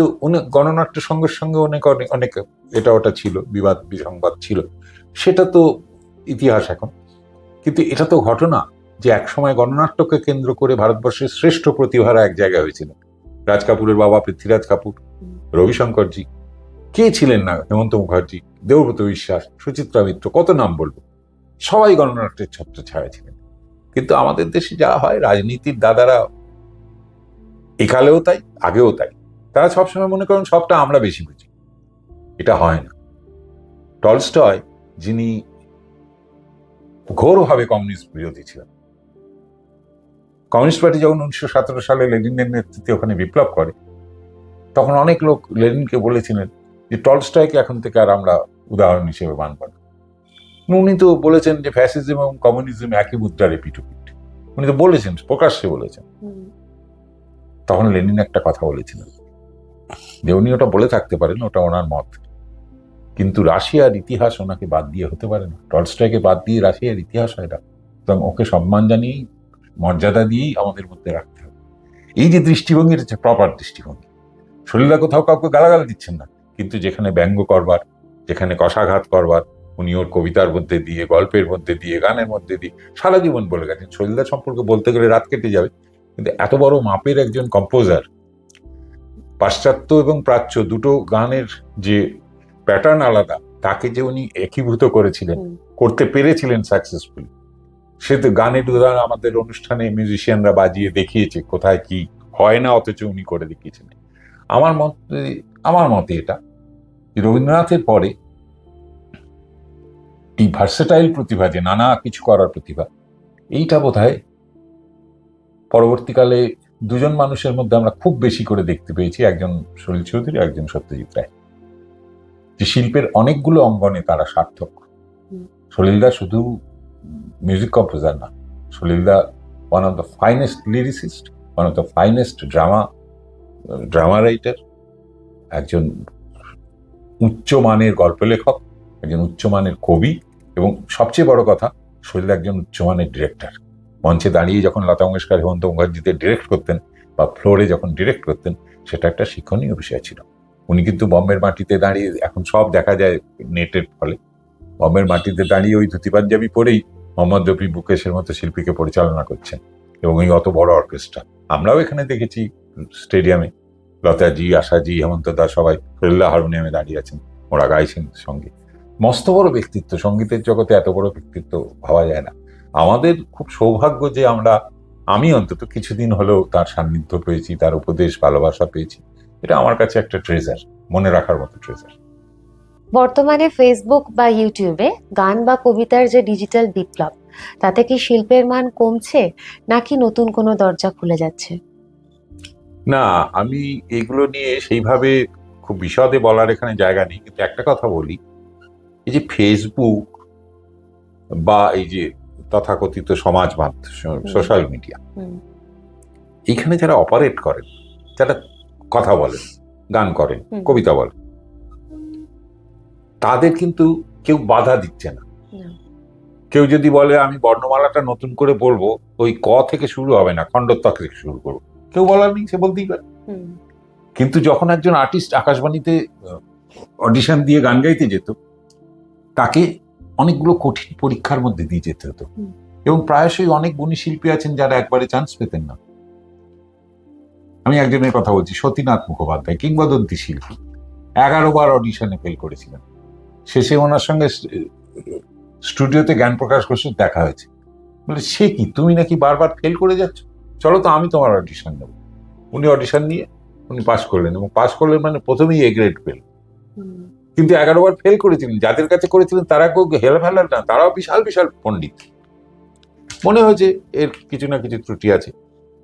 গণনাট্য সঙ্গের সঙ্গে অনেক অনেক অনেক এটা ওটা ছিল, বিবাদ বিসংবাদ ছিল, সেটা তো ইতিহাস এখন। কিন্তু এটা তো ঘটনা যে একসময় গণনাট্যকে কেন্দ্র করে ভারতবর্ষের শ্রেষ্ঠ প্রতিভারা এক জায়গায় হয়েছিল। রাজ কাপুরের বাবা পৃথ্বীরাজ কাপুর, রবিশঙ্করজি, কে ছিলেন না, হেমন্ত মুখার্জি, দেবব্রত বিশ্বাস, সুচিত্রা মিত্র, কত নাম বলবো, সবাই গণনাট্যের ছত্র ছায়া ছিলেন। কিন্তু আমাদের দেশে যা হয়, রাজনীতির দাদারা একালেও তাই, আগেও তাই, তারা সবসময় মনে করেন সবটা আমরা বেশি বুঝি। এটা হয় না। টলস্টয়, যিনি ঘোরভাবে কমিউনিস্ট বিরোধী ছিলেন, কমিউনিস্ট পার্টি যখন 1917 সালে লেনিনের নেতৃত্বে ওখানে বিপ্লব করে, তখন অনেক লোক লেনিনকে বলেছিলেন যে টলস্টয়কে এখন থেকে আর আমরা উদাহরণ হিসেবে মানব না। উনি তো বলেছেন যে ফ্যাসিজম এবং কমিউনিজম একই মুদ্রার এপিঠ-ওপিঠ, উনি তো বলেছেন, প্রকাশ্যে বলেছেন। তখন লেনিন একটা কথা বলেছিলেন যে উনি ওটা বলে থাকতে পারেন, ওটা ওনার মত, কিন্তু রাশিয়ার ইতিহাস ওনাকে বাদ দিয়ে হতে পারে না, টলস্টয়কে বাদ দিয়ে রাশিয়ার ইতিহাস হয় না। সুতরাং ওকে সম্মান জানিয়েই, মর্যাদা দিয়েই আমাদের মধ্যে রাখতে হবে। এই যে দৃষ্টিভঙ্গি, এটা হচ্ছে প্রপার দৃষ্টিভঙ্গি। সলিলদা কোথাও কাউকে গালাগাল দিচ্ছেন না, কিন্তু যেখানে ব্যঙ্গ করবার, যেখানে কষাঘাত করবার, উনি ওর কবিতার মধ্যে দিয়ে, গল্পের মধ্যে দিয়ে, গানের মধ্যে দিয়ে সারা জীবন বলে গেছেন। সলিলদা সম্পর্কে বলতে গেলে রাত কেটে যাবে, কিন্তু এত বড় মাপের একজন কম্পোজার, পাশ্চাত্য এবং প্রাচ্য দুটো গানের যে প্যাটার্ন আলাদা, তাকে যে উনি একীভূত করেছিলেন, করতে পেরেছিলেন সাকসেসফুলি, সে তো গানের উদাহরণ আমাদের অনুষ্ঠানে মিউজিশিয়ানরা বাজিয়ে দেখিয়েছে কোথায় কি হয় না, অথচ উনি করে দেখিয়েছেন। আমার মতে এটা রবীন্দ্রনাথের পরে এই ভার্সেটাইল প্রতিভা, যে নানা কিছু করার প্রতিভা, এইটা বোধহয় পরবর্তীকালে দুজন মানুষের মধ্যে আমরা খুব বেশি করে দেখতে পেয়েছি, একজন সলিল চৌধুরী, একজন সত্যজিৎ রায়, যে শিল্পের অনেকগুলো অঙ্গনে তারা সার্থক। সলিলদা শুধু মিউজিক কম্পোজার না, সলিলদা one of the finest lyricist, one of the finest drama writer, একজন উচ্চমানের গল্প লেখক, একজন উচ্চমানের কবি, এবং সবচেয়ে বড় কথা, সলিল একজন উচ্চমানের ডিরেক্টর। মঞ্চে দাঁড়িয়ে যখন লতা মঙ্গেশকর, হেমন্ত মুখার্জিতে ডিরেক্ট করতেন, বা ফ্লোরে যখন ডিরেক্ট করতেন, সেটা একটা শিক্ষণীয় বিষয় ছিল। উনি কিন্তু বম্বের মাটিতে দাঁড়িয়ে, এখন সব দেখা যায় নেটের ফলে, বম্বের মাটিতে দাঁড়িয়ে ওই ধুতি পাঞ্জাবি পরেই মোহাম্মদ রফি, বুকেশের মতো শিল্পীকে পরিচালনা করছেন, এবং ওই অত বড় অর্কেস্ট্রা। আমরাও এখানে দেখেছি স্টেডিয়ামে, লতাজি, আশাজি, হেমন্ত দা সবাই সলিলদা হারমোনিয়ামে দাঁড়িয়ে আছেন, ওরা গাইছেন সঙ্গে। মস্ত বড় ব্যক্তিত্ব, সঙ্গীতের জগতে এত বড় ব্যক্তিত্ব ভাবা যায় না। আমাদের খুব সৌভাগ্য যে আমি অন্তত কিছুদিন হলেও তার সান্নিধ্য পেয়েছি, তার উপদেশ, ভালোবাসা পেয়েছি। এটা আমার কাছে একটা ট্রেজার, মনে রাখার মতো ট্রেজার। বর্তমানে ফেসবুক বা ইউটিউবে গান বা কবিতার যে ডিজিটাল বিপ্লব, তাতে কি শিল্পের মান কমছে, নাকি নতুন কোনো দরজা খুলে যাচ্ছে? না, আমি এগুলো নিয়ে সেইভাবে খুব বিশদে বলার এখানে জায়গা নেই, কিন্তু একটা কথা বলি, এই যে ফেসবুক বা এই যে তথাকথিত সমাজ মাধ্যম, সোশ্যাল মিডিয়া, এইখানে যারা অপারেট করেন, যারা কথা বলেন, গান করেন, কবিতা বলেন, তাদের কিন্তু কেউ বাধা দিচ্ছে না। কেউ যদি বলে আমি বর্ণমালাটা নতুন করে বলবো, ওই ক থেকে শুরু হবে না, খণ্ডত্ব থেকে শুরু করবো, কেউ বলার নেই, সে বলতেই পারে। কিন্তু যখন একজন আর্টিস্ট আকাশবাণীতে অডিশন দিয়ে গান গাইতে যেত, তাকে অনেকগুলো কঠিন পরীক্ষার মধ্যে দিয়ে যেতে হতো। এবং প্রায়শই অনেক গুণী শিল্পী আছেন যারা একবারে চান্স পেতেন না। আমি একজনের কথা বলছি, সতীনাথ মুখোপাধ্যায়, কিংবদন্তি শিল্পী, 11 বার অডিশনে ফেল করেছিলেন। শেষে ওনার সঙ্গে স্টুডিওতে জ্ঞান প্রকাশ ঘোষের দেখা হয়েছে। বলে, সে কি, তুমি নাকি বারবার ফেল করে যাচ্ছ, চলো তো আমি তোমার অডিশন নেব। উনি অডিশন নিয়ে উনি পাশ করলেন, এবং পাশ করলেন মানে প্রথমেই এ গ্রেড পেল। কিন্তু 11 বার ফেল করেছিলেন, যাদের কাছে করেছিলেন তারা কেউ হেলা ফেলার না, তারাও বিশাল বিশাল পণ্ডিত। মনে হয়েছে এর কিছু না কিছু ত্রুটি আছে।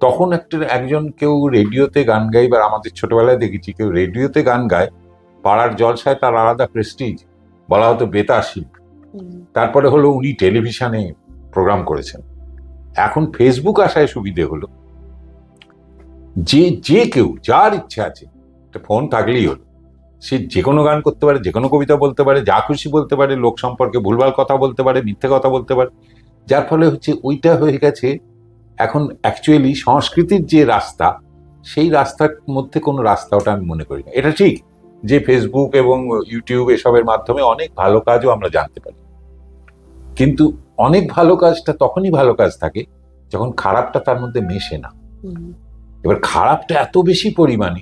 তখন একজন কেউ রেডিওতে গান গাইবার, আমাদের ছোটবেলায় দেখেছি কেউ রেডিওতে গান গায়, পাড়ার জলসায় তার আলাদা প্রেস্টিজ, বলা হতো বেতার শিল্পী। তারপরে হলো উনি টেলিভিশনে প্রোগ্রাম করেছেন। এখন ফেসবুক আসায় সুবিধে হলো, যে কেউ যার ইচ্ছা আছে, একটা ফোন থাকলেই হলো, সে যে কোনো গান করতে পারে, যে কোনো কবিতা বলতে পারে, যা খুশি বলতে পারে, লোক সম্পর্কে ভুলভাল কথা বলতে পারে, মিথ্যে কথা বলতে পারে। যার ফলে হচ্ছে ওইটা হয়ে গেছে এখন অ্যাকচুয়ালি সংস্কৃতির যে রাস্তা, সেই রাস্তার মধ্যে কোনো রাস্তা ওটা আমি মনে করি না। এটা ঠিক যে ফেসবুক এবং ইউটিউব এসবের মাধ্যমে অনেক ভালো কাজও আমরা জানতে পারি, কিন্তু অনেক ভালো কাজটা তখনই ভালো কাজ থাকে যখন খারাপটা তার মধ্যে মেশে না। এবার খারাপটা এত বেশি পরিমাণে,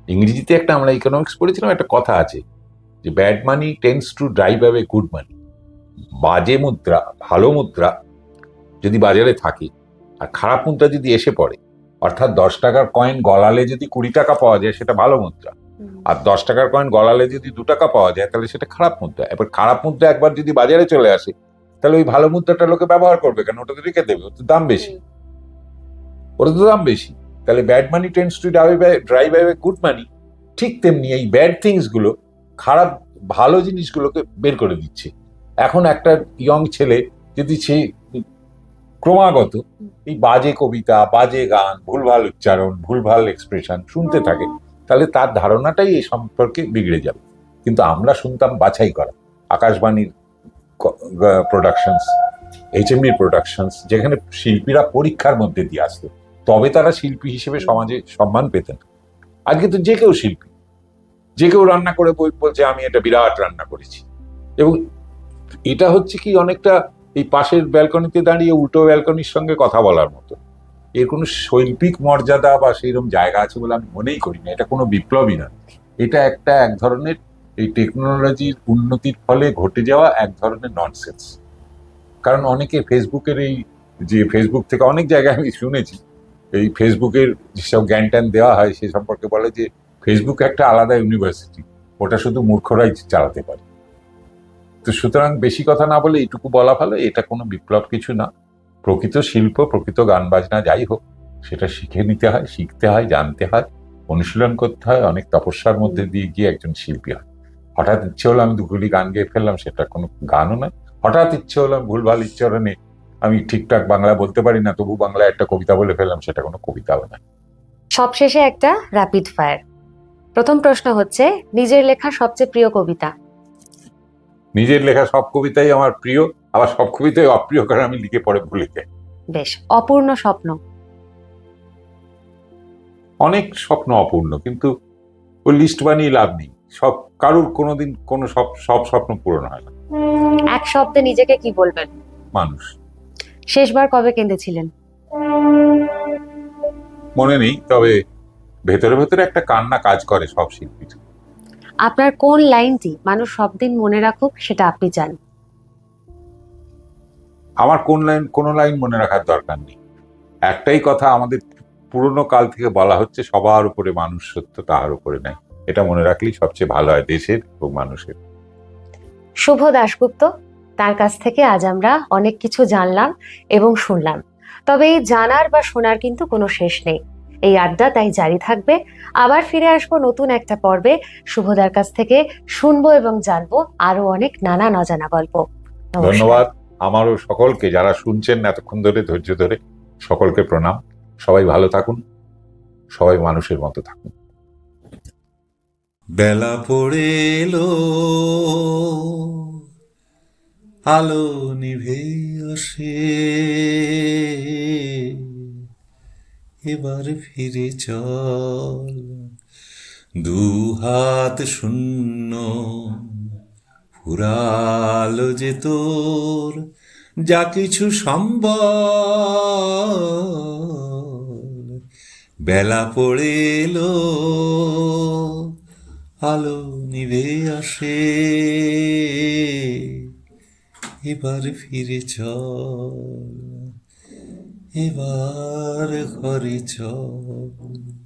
ইংরেজিতে একটা, আমরা ইকোনমিক্স পড়েছিলাম, একটা কথা আছে যে bad money tends to drive away good মানি। বাজে মুদ্রা, ভালো মুদ্রা যদি বাজারে থাকে আর খারাপ মুদ্রা যদি এসে পড়ে, অর্থাৎ 10 টাকার কয়েন গলালে যদি 20 টাকা পাওয়া যায় সেটা ভালো মুদ্রা, আর 10 টাকার কয়েন গলালে যদি 2 টাকা পাওয়া যায় তাহলে সেটা খারাপ মুদ্রা। এবার খারাপ মুদ্রা একবার যদি বাজারে চলে আসে, তাহলে ওই ভালো মুদ্রাটা লোকে ব্যবহার করবে কেন? ওটা তো রেখে দেবে, ওর তো দাম বেশি, তাহলে bad money tends to drive away good মানি। ঠিক তেমনি এই ব্যাড থিংস গুলো, খারাপ ভালো জিনিসগুলোকে বের করে দিচ্ছে। এখন একটা ইয়ং ছেলে যদি সে ক্রমাগত এই বাজে কবিতা, বাজে গান, ভুলভাল উচ্চারণ, ভুলভাল এক্সপ্রেশন শুনতে থাকে, তাহলে তার ধারণাটাই এই সম্পর্কে বিগড়ে যাবে। কিন্তু আমরা শুনতাম বাছাই করা আকাশবাণীর প্রোডাকশনস, HMV প্রোডাকশনস, যেখানে শিল্পীরা পরীক্ষার মধ্যে দিয়ে আসতো, তবে তারা শিল্পী হিসেবে সমাজে সম্মান পেতেন। আজকে তো যে কেউ শিল্পী, যে কেউ রান্না করে বলছে আমি এটা বিরাট রান্না করেছি। এবং এটা হচ্ছে কি অনেকটা এই পাশের ব্যালকনিতে দাঁড়িয়ে উল্টো ব্যালকনির সঙ্গে কথা বলার মতো। এর কোনো শৈল্পিক মর্যাদা বা সেইরকম জায়গা আছে বলে আমি মনেই করি না। এটা কোনো বিপ্লবই না, এটা এক ধরনের এই টেকনোলজির উন্নতির ফলে ঘটে যাওয়া এক ধরনের ননসেন্স। কারণ অনেকে ফেসবুকের ফেসবুক থেকে অনেক জায়গায় আমি শুনেছি, এই ফেসবুকের যেসব জ্ঞান ট্যান দেওয়া হয় সে সম্পর্কে বলে যে ফেসবুক একটা আলাদা ইউনিভার্সিটি, ওটা শুধু মূর্খরাই চালাতে পারে। তো সুতরাং বেশি কথা না বলে এইটুকু বলা ভালো, এটা কোনো বিপ্লব কিছু না। প্রকৃত শিল্প, প্রকৃত গান বাজনা যাই হোক, সেটা শিখে নিতে হয়, শিখতে হয়, জানতে হয়, অনুশীলন করতে হয়, অনেক তপস্যার মধ্যে দিয়ে গিয়ে একজন শিল্পী হয়। হঠাৎ ইচ্ছে হলো আমি দুগুলি গান গেয়ে ফেললাম, সেটা কোনো গানও নয়। হঠাৎ ইচ্ছে হলো ভুলভাল উচ্চারণে আমি ঠিকঠাক বাংলা বলতে পারি না, তবু বাংলায় একটা কবিতা বলে ফেললাম, সেটা কোনো কবিতাও নয়। সবশেষে একটা র্যাপিড ফায়ার। প্রথম প্রশ্ন হচ্ছে, নিজের লেখা সবচেয়ে প্রিয় কবিতা? নিজের লেখা সব কবিতাই আমার প্রিয়, আবার সব কবিতাই অপ্রিয়, কারণ আমি লিখে পড়ে ভুলে যাই। বেশ। অপূর্ণ স্বপ্ন? অনেক স্বপ্ন অপূর্ণ, কিন্তু ওই লিস্ট বানিয়ে লাভ নেই। সব কারুর কোনোদিন কোনো সব স্বপ্ন পূরণ হয় না। এক শব্দে নিজেকে কি বলবেন? মানুষ। শেষবার কবে কেঁদেছিলেন? মনে নেই, তবে ভেতরে ভেতরে একটা কান্না কাজ করে সব শিল্পীর। আপনার কোন লাইনটি মানুষ সবদিন মনে রাখুক সেটা আপনি চান? আমার কোনো লাইন মনে রাখার দরকার নেই। একটাই কথা আমাদের পুরনো কাল থেকে বলা হচ্ছে, সবার উপরে মানুষ সত্য, তাহার উপরে নাই। এটা মনে রাখলেই সবচেয়ে ভালো হয় দেশের এবং মানুষের। শুভ দাশগুপ্ত, তার কাছ থেকে আজ আমরা অনেক কিছু জানলাম এবং শুনলাম। তবে এই জানার বা শোনার কিন্তু কোনো শেষ নেই। এই আড্ডা তাই জারি থাকবে। আবার ফিরে আসবো নতুন একটা পর্বে। শুভদার কাছ থেকে শুনবো এবং জানবো আরো অনেক নানা অজানা গল্প। ধন্যবাদ। আমারও সকলকে, যারা শুনছেন এতক্ষণ ধরে ধৈর্য ধরে, সকলকে প্রণাম। সবাই ভালো থাকুন, সবাই মানুষের মতো থাকুন। বেলা পড়ে এলো, আলো নিভে আসে, এবার ফিরে চল, দুহাত শূন্য, ফুরালো যে তোর যা কিছু সম্বল, বেলা পড়ে এলো, আলো নিভে আসে, এবার ফিরে চল, এবার ঘরে চল।